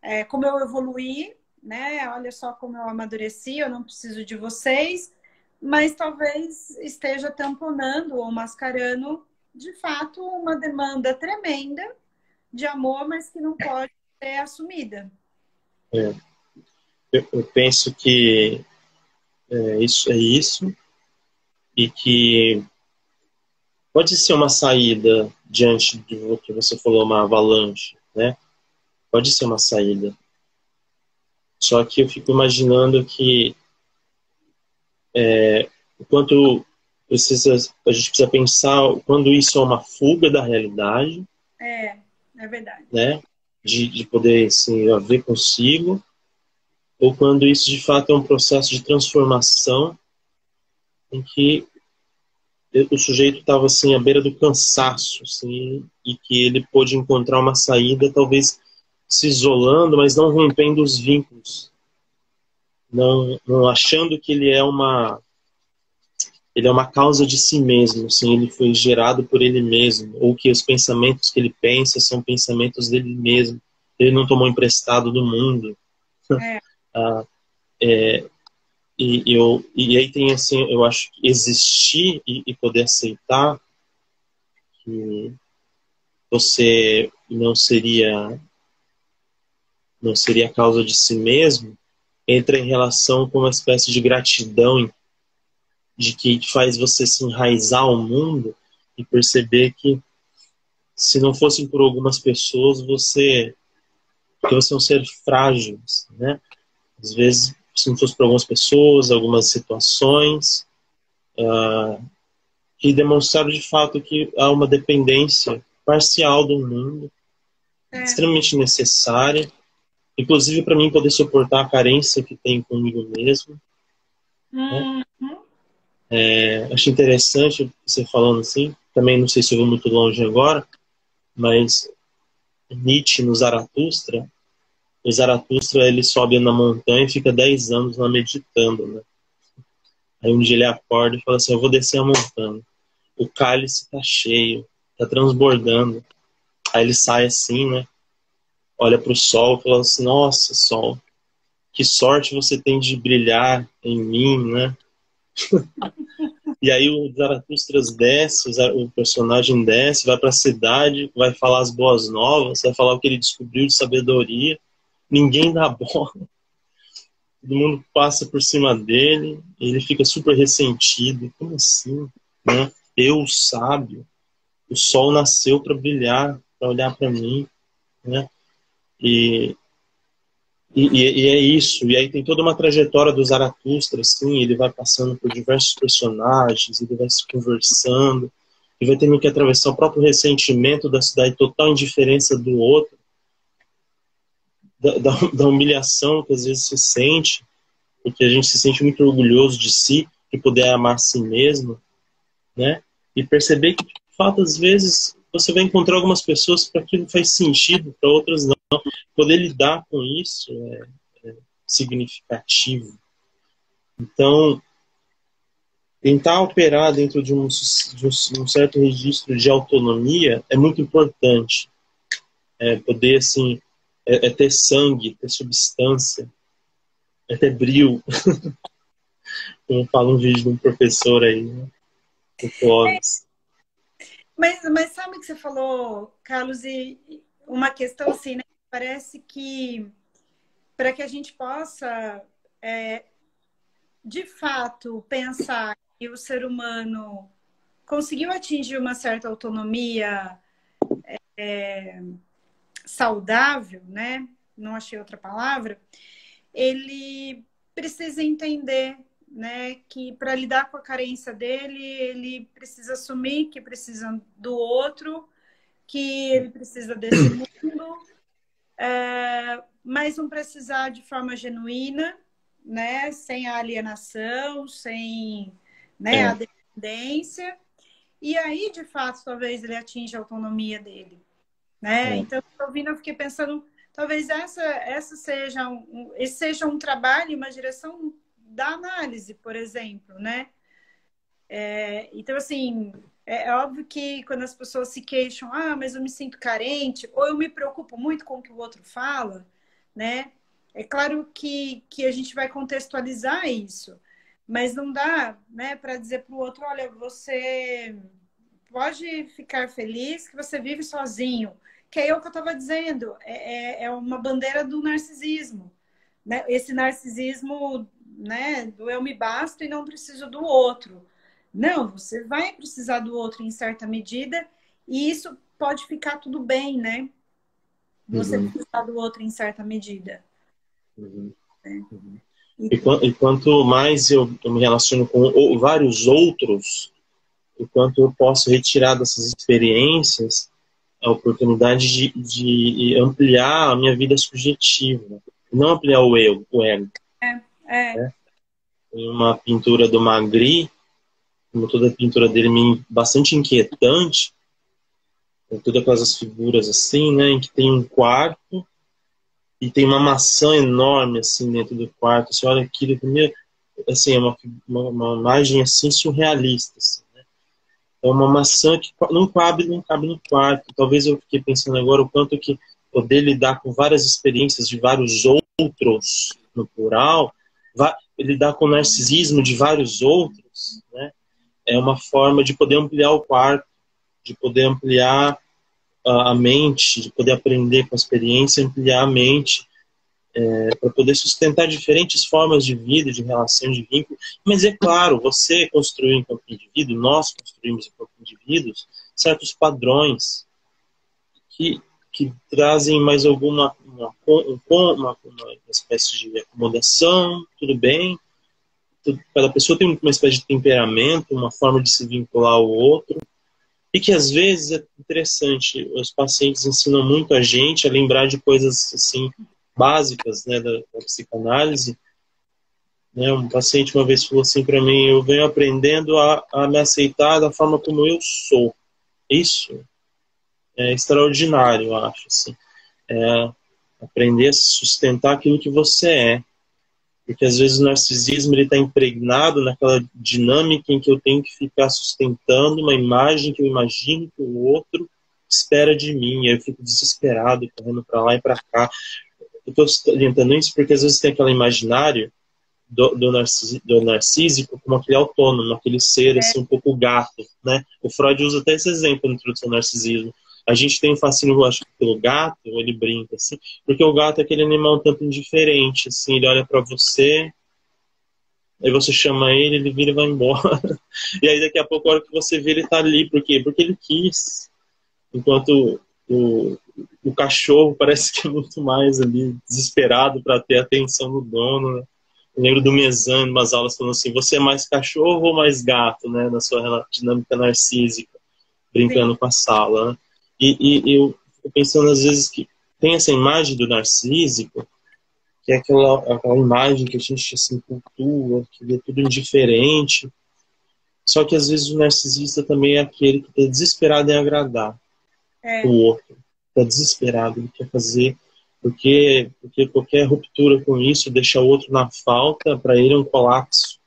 evoluí, né? Olha só como eu amadureci, eu não preciso de vocês, mas talvez esteja tamponando ou mascarando, de fato, uma demanda tremenda de amor, mas que não pode ser assumida. É. Eu penso que é isso, e que pode ser uma saída diante do que você falou, uma avalanche, né? Pode ser uma saída. Só que eu fico imaginando que enquanto a gente precisa pensar quando isso é uma fuga da realidade, É verdade. né? De poder assim, haver consigo, ou quando isso de fato é um processo de transformação em que o sujeito estava assim à beira do cansaço, assim, e que ele pôde encontrar uma saída, talvez se isolando, mas não rompendo os vínculos, não achando que ele é uma causa de si mesmo, assim, ele foi gerado por ele mesmo, ou que os pensamentos que ele pensa são pensamentos dele mesmo, ele não tomou emprestado do mundo. É, Ah, e aí tem assim, eu acho que existir e poder aceitar que você não seria a causa de si mesmo, entra em relação com uma espécie de gratidão de que faz você se enraizar ao mundo e perceber que se não fossem por algumas pessoas, porque você é um ser frágil, né? Às vezes, se não fosse por algumas pessoas, algumas situações, que demonstraram de fato que há uma dependência parcial do mundo, extremamente necessária, inclusive para mim poder suportar a carência que tenho comigo mesmo, né? uhum, Acho interessante você falando assim, também não sei se eu vou muito longe agora, mas Nietzsche no Zaratustra, o Zaratustra ele sobe na montanha e fica 10 anos lá meditando, né? Aí um dia ele acorda e fala assim, eu vou descer a montanha. O cálice tá cheio, tá transbordando. Aí ele sai assim, né? Olha pro sol e fala assim, nossa, sol, que sorte você tem de brilhar em mim, né? E aí o Zaratustra desce, o personagem desce, vai para a cidade, vai falar as boas novas, vai falar o que ele descobriu de sabedoria. Ninguém dá bola, todo mundo passa por cima dele, e ele fica super ressentido. Como assim? Né? Eu, sábio, o sol nasceu para brilhar, para olhar para mim, né? E, e é isso. E aí tem toda uma trajetória do Zaratustra, assim, ele vai passando por diversos personagens, ele vai se conversando, e vai tendo que atravessar o próprio ressentimento da cidade, total indiferença do outro, da humilhação que às vezes se sente, porque a gente se sente muito orgulhoso de si, de poder amar a si mesmo, né? E perceber que, de fato, às vezes você vai encontrar algumas pessoas para aquilo faz sentido, para outras não. Poder lidar com isso é significativo. Então, tentar operar dentro de um certo registro de autonomia é muito importante. Poder, assim, ter sangue, ter substância, ter brilho, como fala um vídeo de um professor aí, né? O Clóvis. mas sabe que você falou, Carlos, e uma questão assim, né? Parece que para que a gente possa, de fato, pensar e o ser humano conseguiu atingir uma certa autonomia saudável, né? Não achei outra palavra. Ele precisa entender, né, que para lidar com a carência dele, ele precisa assumir que precisa do outro, que ele precisa desse mundo, mas não precisar de forma genuína, né, sem a alienação, sem, né, a dependência. E aí, de fato, talvez ele atinja a autonomia dele, né? Então, ouvindo, eu fiquei pensando, talvez esse seja um trabalho, uma direção da análise, por exemplo, né? Então, assim, é óbvio que quando as pessoas se queixam, mas eu me sinto carente, ou eu me preocupo muito com o que o outro fala, né? É claro que a gente vai contextualizar isso, mas não dá, né, para dizer para o outro, olha, você pode ficar feliz que você vive sozinho, que é o que eu estava dizendo, é uma bandeira do narcisismo, né? Esse narcisismo, né, do eu me basto e não preciso do outro. Não, você vai precisar do outro em certa medida e isso pode ficar tudo bem, né? Você precisar do outro em certa medida. Né? E quanto mais eu me relaciono com vários outros, o quanto eu posso retirar dessas experiências a oportunidade de ampliar a minha vida subjetiva, não ampliar o ego. Né? Tem uma pintura do Magritte, como toda a pintura dele bastante inquietante, com todas aquelas figuras assim, né, em que tem um quarto e tem uma maçã enorme assim dentro do quarto. Você olha aquilo, primeiro, assim, é uma imagem assim surrealista. Assim, né? É uma maçã que não cabe no quarto. Talvez eu fiquei pensando agora o quanto que poder lidar com várias experiências de vários outros, no plural, lidar com o narcisismo de vários outros, né? É uma forma de poder ampliar o quarto, de poder ampliar a mente, de poder aprender com a experiência, ampliar a mente, para poder sustentar diferentes formas de vida, de relação, de vínculo. Mas é claro, você construiu enquanto indivíduo, nós construímos enquanto indivíduos, certos padrões que trazem mais alguma uma espécie de acomodação, tudo bem. Cada pessoa tem uma espécie de temperamento, uma forma de se vincular ao outro, e que às vezes é interessante, os pacientes ensinam muito a gente a lembrar de coisas assim básicas, né, da psicanálise. Né? Um paciente uma vez falou assim para mim: eu venho aprendendo a me aceitar da forma como eu sou. Isso é extraordinário, eu acho. Assim. Aprender a sustentar aquilo que você é. Porque às vezes o narcisismo está impregnado naquela dinâmica em que eu tenho que ficar sustentando uma imagem que eu imagino que o outro espera de mim. E eu fico desesperado, correndo para lá e para cá. Eu estou orientando isso porque às vezes tem aquele imaginário do narcísico como aquele autônomo, aquele ser assim, um pouco gato. Né? O Freud usa até esse exemplo na introdução ao narcisismo. A gente tem um fascínio, eu acho, pelo gato, ou ele brinca, assim, porque o gato é aquele animal um tanto indiferente, assim, ele olha para você, aí você chama ele vira e vai embora. E aí daqui a pouco, a hora que você vê, ele tá ali. Por quê? Porque ele quis. Enquanto o cachorro parece que é muito mais ali, desesperado para ter a atenção do dono, né? Eu lembro do Mezan, em umas aulas, falando assim: você é mais cachorro ou mais gato, né? Na sua dinâmica narcísica, brincando com a sala, né? E eu fico pensando às vezes que tem essa imagem do narcísico, que é aquela imagem que a gente assim, cultua, que vê tudo indiferente. Só que às vezes o narcisista também é aquele que está desesperado em agradar o outro. Está desesperado, ele quer fazer, porque qualquer ruptura com isso deixa o outro na falta, para ele é um colapso.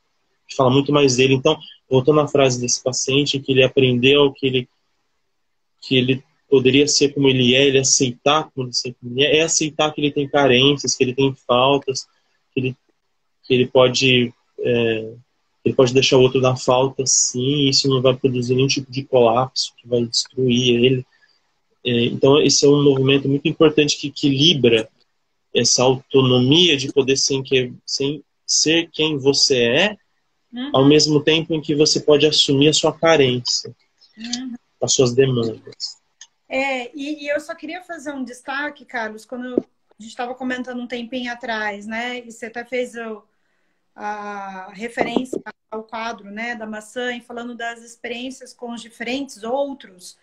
Fala muito mais dele. Então, voltando à frase desse paciente, que ele aprendeu que ele poderia ser como ele aceitar como ele é aceitar que ele tem carências, que ele tem faltas, que ele pode deixar o outro na falta, sim, isso não vai produzir nenhum tipo de colapso que vai destruir ele. Então esse é um movimento muito importante que equilibra essa autonomia de poder ser quem você é, ao mesmo tempo em que você pode assumir a sua carência, as suas demandas. E eu só queria fazer um destaque, Carlos, quando a gente estava comentando um tempinho atrás, né? E você até fez a referência ao quadro, né, da maçã, e falando das experiências com os diferentes outros.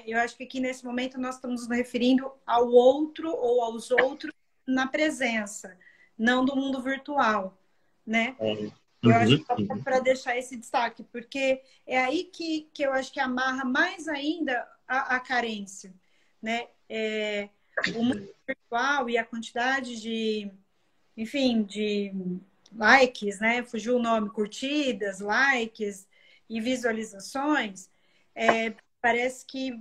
Eu acho que aqui nesse momento nós estamos nos referindo ao outro ou aos outros na presença, não do mundo virtual, né? Eu acho que é para deixar esse destaque, porque é aí que eu acho que amarra mais ainda a carência, né? O mundo virtual e a quantidade de, enfim, de likes, né? Fugiu o nome, curtidas, likes e visualizações, parece que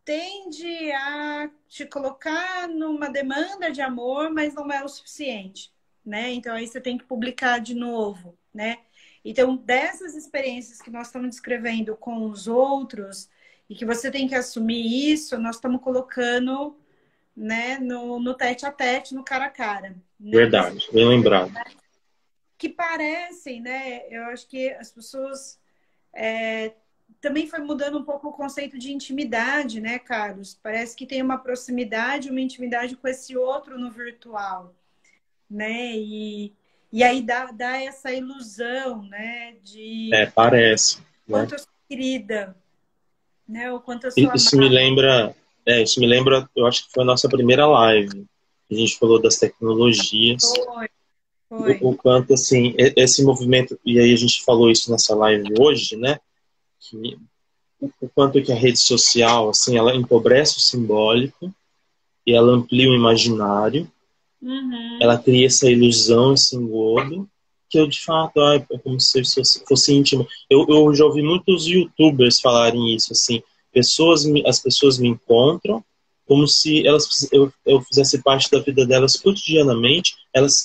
tende a te colocar numa demanda de amor, mas não é o suficiente, né? Então aí você tem que publicar de novo, né? Então, dessas experiências que nós estamos descrevendo com os outros e que você tem que assumir isso, nós estamos colocando, né, no tete a tete, no cara a cara. Né? Verdade, bem lembrado. Que parecem, né? Eu acho que as pessoas também foi mudando um pouco o conceito de intimidade, né, Carlos? Parece que tem uma proximidade, uma intimidade com esse outro no virtual, né? E aí dá essa ilusão, né? De parece. quanto Né? eu sou querida, né? O quanto eu sou amada. Isso me lembra, eu acho que foi a nossa primeira live. A gente falou das tecnologias. Foi. O quanto, assim, esse movimento, e aí a gente falou isso nessa live hoje, né? Que, o quanto que a rede social, assim, ela empobrece o simbólico e ela amplia o imaginário. Ela cria essa ilusão, esse engodo, que eu, de fato, é como se fosse íntimo. Eu já ouvi muitos YouTubers falarem isso, assim, as pessoas me encontram como se eu fizesse parte da vida delas cotidianamente,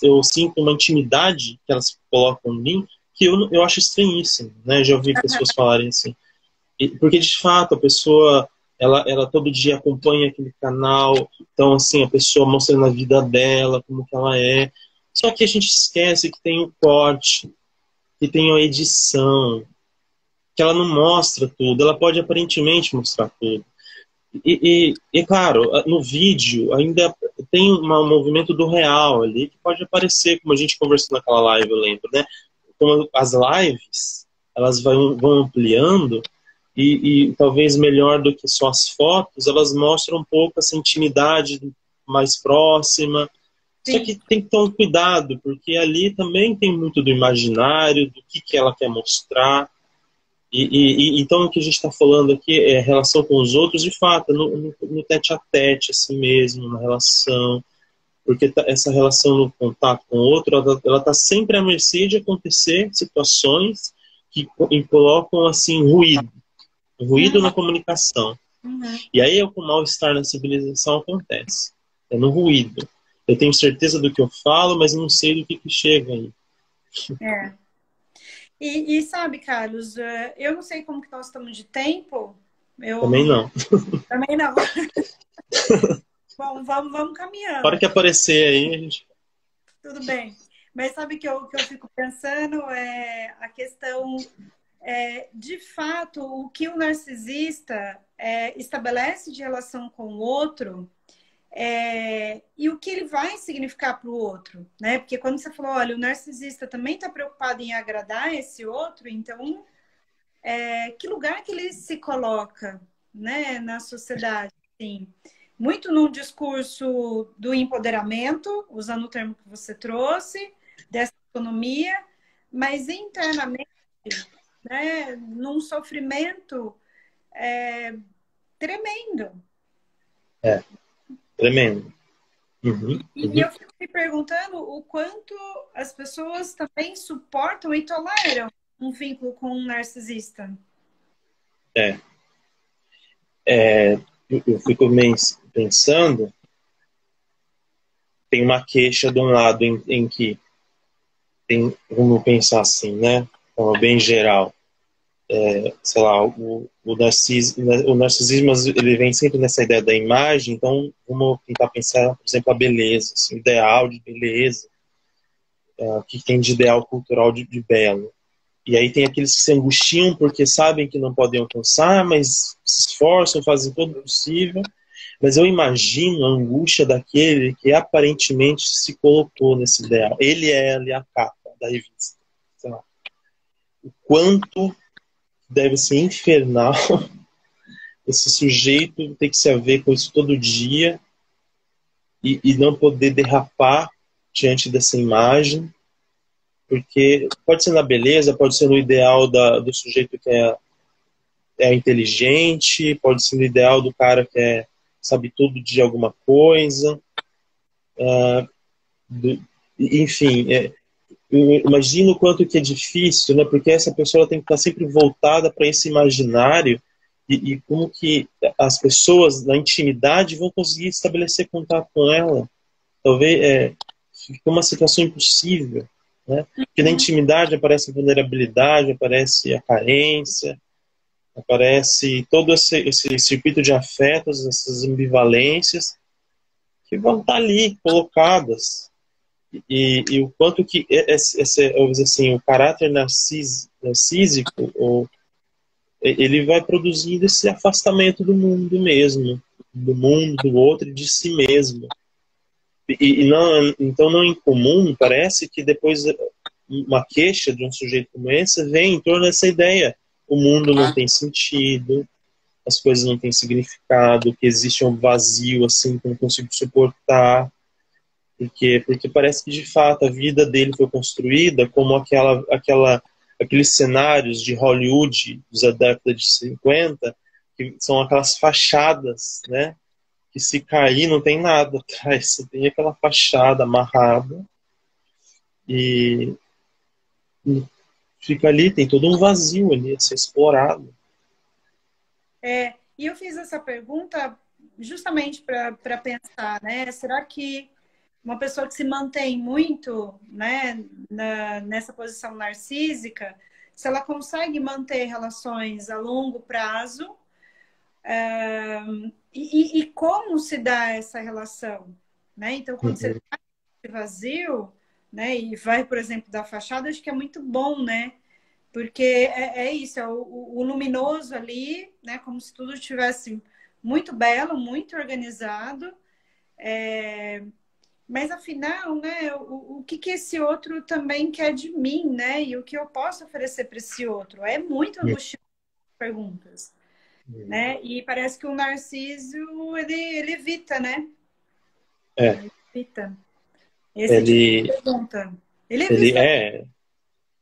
eu sinto uma intimidade que elas colocam em mim, que eu acho estranhíssimo, né? Já ouvi pessoas falarem assim. Porque, de fato, a pessoa, ela todo dia acompanha aquele canal, então, assim, a pessoa mostrando a vida dela, como que ela é. Só que a gente esquece que tem o corte, que tem a edição, que ela não mostra tudo, ela pode aparentemente mostrar tudo. E claro, no vídeo ainda tem um movimento do real ali, que pode aparecer, como a gente conversou naquela live, eu lembro, né? Como as lives, elas vão ampliando, e talvez melhor do que só as fotos, elas mostram um pouco essa intimidade mais próxima. Sim. Só que tem que ter um cuidado, porque ali também tem muito do imaginário, do que ela quer mostrar. Então o que a gente está falando aqui é relação com os outros, de fato, no tete a tete, assim mesmo, na relação. Porque essa relação no contato com o outro, ela está sempre à mercê de acontecer situações que colocam assim ruído na comunicação. E aí é o que o mal-estar na civilização acontece. É no ruído. Eu tenho certeza do que eu falo, mas não sei do que chega aí. E sabe, Carlos, eu não sei como que nós estamos de tempo. Também não. Também não. Bom, vamos caminhando. Hora que aparecer aí, a gente... Tudo bem. Mas sabe que eu fico pensando a questão... de fato, o que o narcisista estabelece de relação com o outro e o que ele vai significar para o outro, né? Porque quando você falou, olha, o narcisista também está preocupado em agradar esse outro, então que lugar que ele se coloca, né, na sociedade? Assim, muito no discurso do empoderamento, usando o termo que você trouxe, dessa autonomia, mas internamente, né, num sofrimento tremendo. Tremendo. E eu fico me perguntando o quanto as pessoas também suportam e toleram um vínculo com um narcisista. Eu fico pensando, tem uma queixa de um lado em que tem, vamos pensar assim, né, bem geral, sei lá, o narcisismo ele vem sempre nessa ideia da imagem, então vamos tentar pensar, por exemplo, a beleza, assim, o ideal de beleza, que tem de ideal cultural de belo. E aí tem aqueles que se angustiam porque sabem que não podem alcançar, mas se esforçam, fazem todo o possível. Mas eu imagino a angústia daquele que aparentemente se colocou nesse ideal. Ele é ali a capa da revista. Sei lá. O quanto deve ser infernal esse sujeito ter que se haver com isso todo dia e não poder derrapar diante dessa imagem, porque pode ser na beleza, pode ser no ideal do sujeito que é inteligente, pode ser no ideal do cara que sabe tudo de alguma coisa, enfim, eu imagino o quanto que é difícil, né? Porque essa pessoa tem que estar sempre voltada para esse imaginário e como que as pessoas na intimidade vão conseguir estabelecer contato com ela. Talvez fique uma situação impossível, né? Porque na intimidade aparece a vulnerabilidade, aparece a carência, aparece todo esse circuito de afetos, essas ambivalências que vão estar ali colocadas. E o quanto que assim, o caráter narcísico ele vai produzindo esse afastamento do mundo mesmo, do mundo, do outro e de si mesmo. Então não é incomum, parece que depois uma queixa de um sujeito como esse vem em torno dessa ideia. O mundo não tem sentido, as coisas não têm significado, que existe um vazio assim que eu não consigo suportar. Porque parece que de fato a vida dele foi construída como aqueles cenários de Hollywood da década de 50, que são aquelas fachadas, né? Que se cair não tem nada atrás, você tem aquela fachada amarrada e fica ali, tem todo um vazio ali a ser explorado. E eu fiz essa pergunta justamente para pensar, né? Será que uma pessoa que se mantém muito, né, nessa posição narcísica, se ela consegue manter relações a longo prazo, e como se dá essa relação, né? Então, quando você está vazio, né, e vai, por exemplo, da fachada, acho que é muito bom, né? Porque é isso, é o luminoso ali, né? Como se tudo estivesse muito belo, muito organizado. Mas afinal, né? O que esse outro também quer de mim, né? E o que eu posso oferecer para esse outro? É muito angustiante perguntas, né? E parece que o narciso ele evita, né? Ele evita esse tipo de Ele, pergunta. Ele ele evita,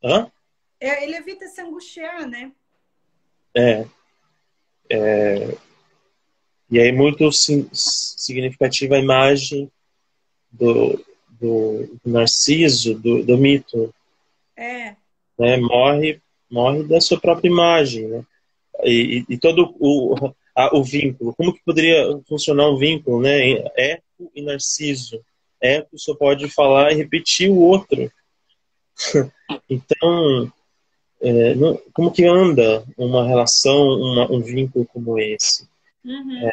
Hã? ele evita se angustiar, né? É. E aí muito significativa a imagem do Narciso, do mito, né? Morre da sua própria imagem, né? E todo o vínculo, como que poderia funcionar um vínculo, né? Eco e Narciso. Eco só pode falar e repetir o outro. Então, como que anda uma relação, um vínculo como esse? Uhum.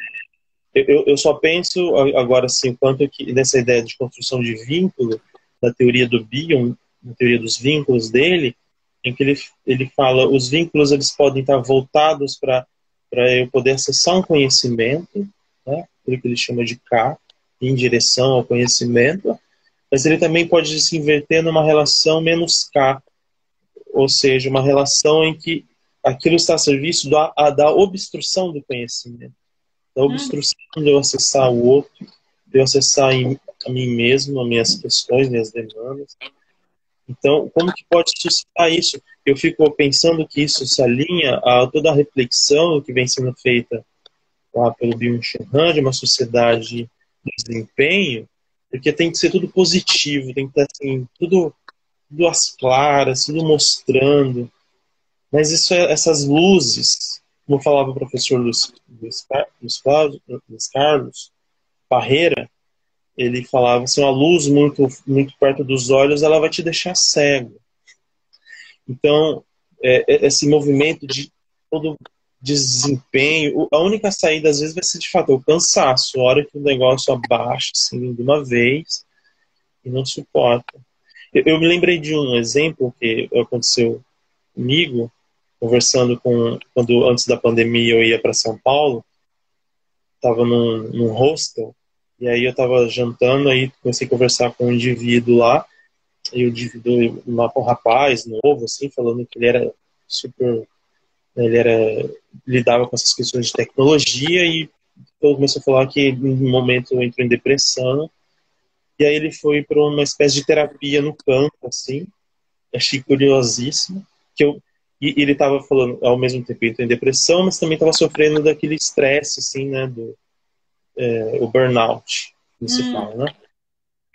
Eu só penso agora assim, quanto que nessa ideia de construção de vínculo, da teoria do Bion, na teoria dos vínculos dele, em que ele fala os vínculos eles podem estar voltados para eu poder acessar um conhecimento, né, aquilo que ele chama de K, em direção ao conhecimento, mas ele também pode se inverter numa relação menos K, ou seja, uma relação em que aquilo está a serviço da obstrução do conhecimento, da obstrução de eu acessar o outro, de eu acessar a mim mesmo, as minhas questões, minhas demandas. Então, como que pode suscitar isso? Eu fico pensando que isso se alinha a toda a reflexão que vem sendo feita lá pelo Byung-Chul Han, de uma sociedade de desempenho, porque tem que ser tudo positivo, tem que estar assim, tudo às claras, tudo mostrando. Mas essas luzes, como falava o professor Luiz Carlos Parreira, ele falava assim, uma luz muito, muito perto dos olhos, ela vai te deixar cego. Então, esse movimento de todo desempenho, a única saída às vezes vai ser de fato o cansaço, a hora que o negócio abaixa assim, de uma vez e não suporta. Eu me lembrei de um exemplo que aconteceu comigo, conversando quando antes da pandemia eu ia para São Paulo, estava num hostel, e aí eu estava jantando, aí comecei a conversar com um indivíduo lá, e o indivíduo, um rapaz novo, assim, falando que ele era super, né, lidava com essas questões de tecnologia, e eu comecei a falar que em um momento entrou em depressão, e aí ele foi para uma espécie de terapia no campo, assim, achei curiosíssimo, que eu e ele estava falando ao mesmo tempo entrou em depressão, mas também estava sofrendo daquele estresse, assim, né, o burnout, como se Hum, fala, né?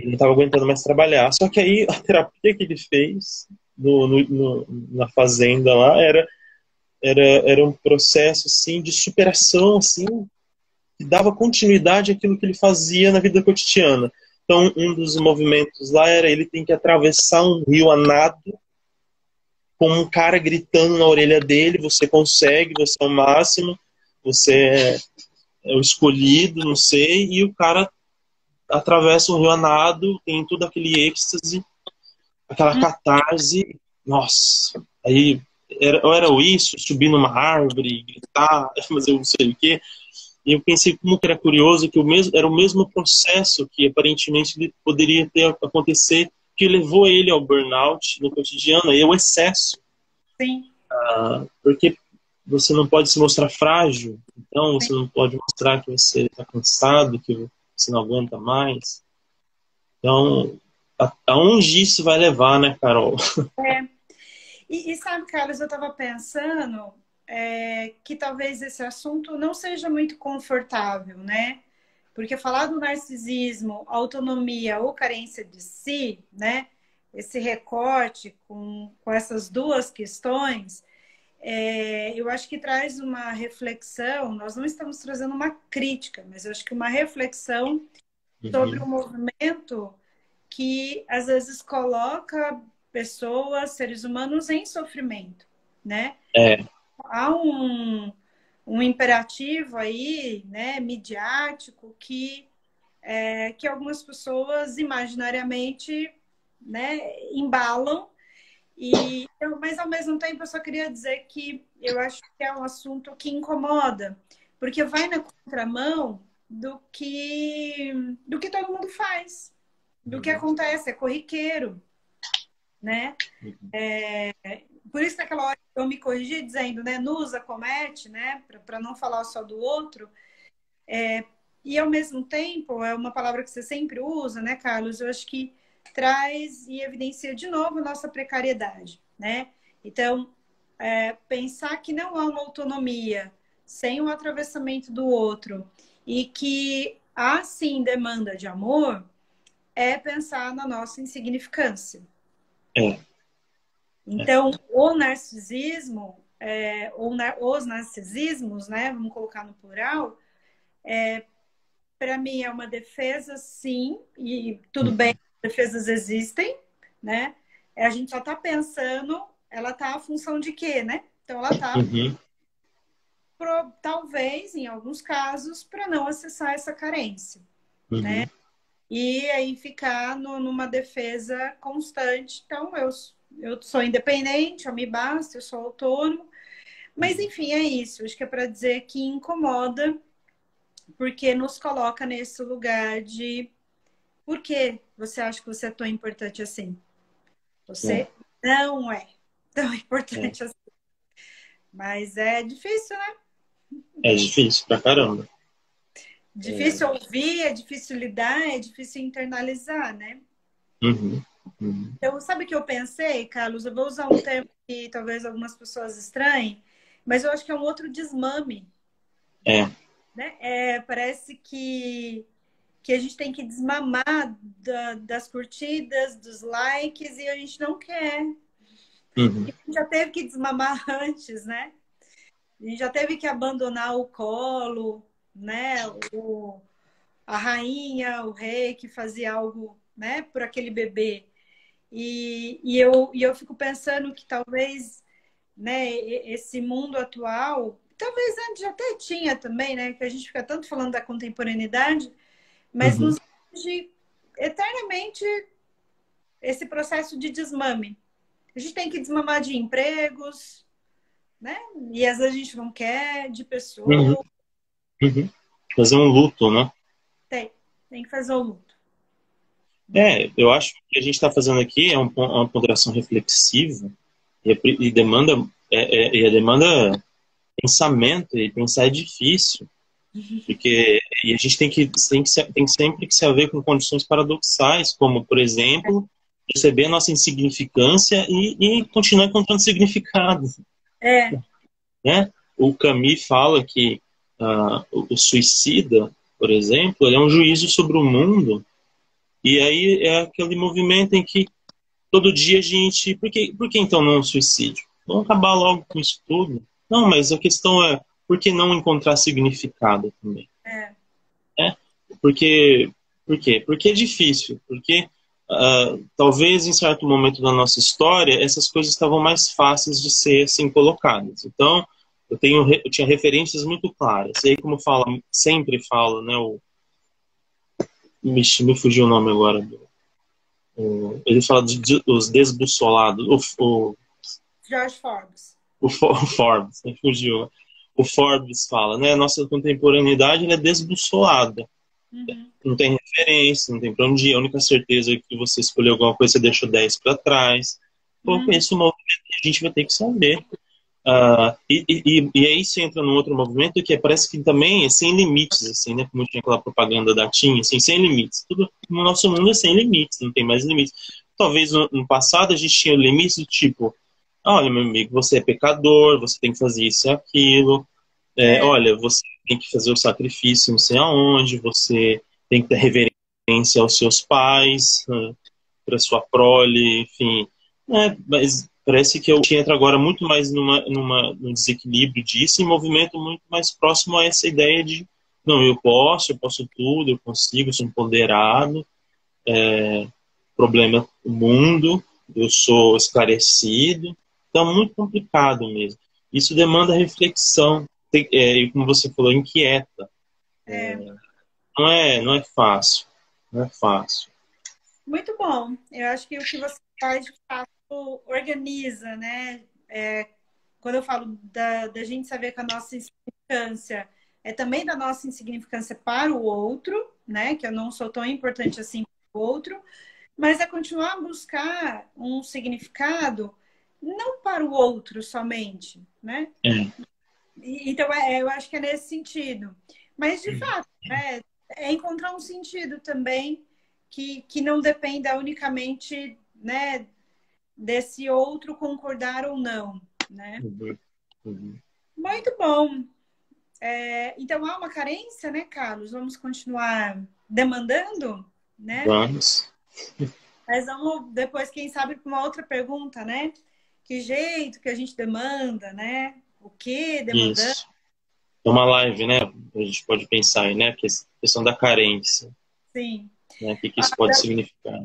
Ele não estava aguentando mais trabalhar. Só que aí a terapia que ele fez na fazenda lá era um processo assim de superação, assim, que dava continuidade àquilo que ele fazia na vida cotidiana. Então, um dos movimentos lá era ele tem que atravessar um rio a nado com um cara gritando na orelha dele: você consegue, você é o máximo, você é o escolhido, não sei, e o cara atravessa um rio a nado, tem todo aquele êxtase, aquela hum, catarse, nossa, aí era isso, subir numa árvore, gritar, fazer não sei o quê, e eu pensei como que era curioso que era o mesmo processo que aparentemente poderia ter acontecer, que levou ele ao burnout no cotidiano, aí é o excesso, sim, porque você não pode se mostrar frágil, então sim. você não pode mostrar que você está cansado, que você não aguenta mais. Então, aonde isso vai levar, né, Carol? É. E sabe, Carlos, eu estava pensando que talvez esse assunto não seja muito confortável, né? Porque falar do narcisismo, autonomia ou carência de si, né? Esse recorte com essas duas questões, eu acho que traz uma reflexão. Nós não estamos trazendo uma crítica, mas eu acho que uma reflexão sobre o Uhum. movimento que às vezes coloca pessoas, seres humanos em sofrimento, né? É, Há um imperativo aí, né, midiático que algumas pessoas imaginariamente, né, embalam mas ao mesmo tempo eu só queria dizer que eu acho que é um assunto que incomoda, porque vai na contramão do que todo mundo faz, do que uhum, acontece, é corriqueiro, né? uhum, Por isso naquela hora eu me corrigi dizendo, né, nos acomete, né, para não falar só do outro, e ao mesmo tempo é uma palavra que você sempre usa, né, Carlos? Eu acho que traz e evidencia de novo a nossa precariedade, né? Então, pensar que não há uma autonomia sem o atravessamento do outro e que há sim demanda de amor é pensar na nossa insignificância. é, é, Então, o narcisismo, os narcisismos, né, vamos colocar no plural, para mim é uma defesa, sim, e tudo bem, uhum, defesas existem, né? A gente só está pensando, ela está à função de quê, né? Então, ela está, uhum, talvez, em alguns casos, para não acessar essa carência, né? uhum, E aí ficar numa defesa constante. Então, eu sou independente, eu me basto, eu sou autônomo. Mas, uhum. enfim, é isso. Acho que é para dizer que incomoda, porque nos coloca nesse lugar de por que você acha que você é tão importante assim? É, Você não é tão é, importante assim. Mas é difícil, né? é difícil pra caramba. Difícil É, ouvir, é difícil lidar, é difícil internalizar, né? uhum, uhum, Então, sabe o que eu pensei, Carlos? Eu vou usar um termo que talvez algumas pessoas estranhem, mas eu acho que é um outro desmame, é, né? Parece que a gente tem que desmamar das curtidas, dos likes, e a gente não quer. uhum, A gente já teve que desmamar antes, né? A gente já teve que abandonar o colo, né? A rainha, o rei que fazia algo, né, por aquele bebê. E eu fico pensando que talvez, né, esse mundo atual, talvez antes até tinha também, né, que a gente fica tanto falando da contemporaneidade, mas uhum, nos exige eternamente esse processo de desmame. A gente tem que desmamar de empregos, né? E às vezes a gente não quer, de Uhum, pessoas. uhum. Fazer um luto, né? Tem que fazer o luto. Eu acho que o que a gente está fazendo aqui é uma ponderação reflexiva e demanda, e demanda pensamento, e pensar é difícil, porque e a gente tem sempre que se haver com condições paradoxais, como, por exemplo, perceber a nossa insignificância e continuar encontrando significado, É, né? O Camus fala que o suicida, por exemplo, ele é um juízo sobre o mundo, e aí é aquele movimento em que todo dia a gente... Por que então não o suicídio? Vamos acabar logo com isso tudo. Não, mas a questão é, por que não encontrar significado também? é, Né? Porque, por quê? Porque é difícil. Porque talvez em certo momento da nossa história essas coisas estavam mais fáceis de ser assim colocadas. Então, eu tinha referências muito claras. E aí, como fala, sempre fala, né? Me fugiu o nome agora. Ele fala dos desbussolados. George Forbes. O Forbes, né, fugiu. O Forbes fala, né? A nossa contemporaneidade ela é desbussolada. Uhum, Não tem referência, não tem pra onde ir. A única certeza é que você escolheu alguma coisa, você deixou 10 para trás. Pô, uhum, esse movimento a gente vai ter que saber. E aí você entra num outro movimento que parece que também é sem limites, assim, né? Como tinha aquela propaganda da TIM, assim, sem limites. Tudo no nosso mundo é sem limites, não tem mais limites. Talvez no passado a gente tinha limites do tipo, olha, meu amigo, você é pecador, você tem que fazer isso e aquilo. é, Olha, você tem que fazer o sacrifício não sei aonde, você tem que ter reverência aos seus pais, para sua prole, enfim. Mas parece que a gente entra agora muito mais num desequilíbrio disso, em movimento muito mais próximo a essa ideia de não, eu posso tudo, eu consigo, sou empoderado, problema o mundo, eu sou esclarecido. Então, é muito complicado mesmo. Isso demanda reflexão, e como você falou, inquieta. é. Não é fácil, não é fácil. Muito bom. Eu acho que o que você faz, de fato, organiza, né? Quando eu falo da gente saber que a nossa insignificância é também da nossa insignificância para o outro, né? Que eu não sou tão importante assim para o outro, mas é continuar a buscar um significado não para o outro somente, né? É, Então, eu acho que é nesse sentido. Mas, de fato, é encontrar um sentido também que não dependa unicamente, né, desse outro concordar ou não, né? uhum, uhum. Muito bom. Então, há uma carência, né, Carlos? Vamos continuar demandando, né? Vamos. Mas vamos depois, quem sabe, para uma outra pergunta, né? Que jeito que a gente demanda, né? O que demandando? Isso. É uma live, né? A gente pode pensar aí, né? Que é a questão da carência, Sim. né? O que isso pode significar.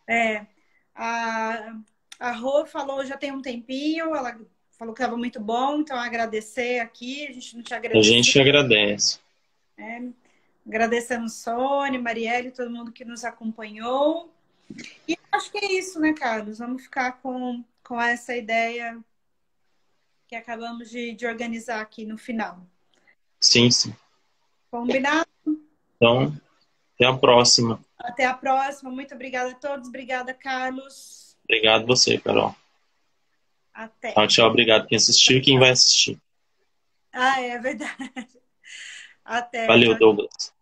É, a, a Rô falou já tem um tempinho, ela falou que estava muito bom, então agradecer aqui, a gente não te A agradeceu, gente agradece. né? Agradecendo Sônia, Marielle, todo mundo que nos acompanhou. E acho que é isso, né, Carlos? Vamos ficar com essa ideia que acabamos de organizar aqui no final. Sim, sim. Combinado? Então, até a próxima. Até a próxima. Muito obrigada a todos. Obrigada, Carlos. Obrigado você, Carol. Até. Tchau, tchau. Obrigado quem assistiu e quem vai assistir. Ah, é verdade. Até. Valeu, Tchau. Douglas.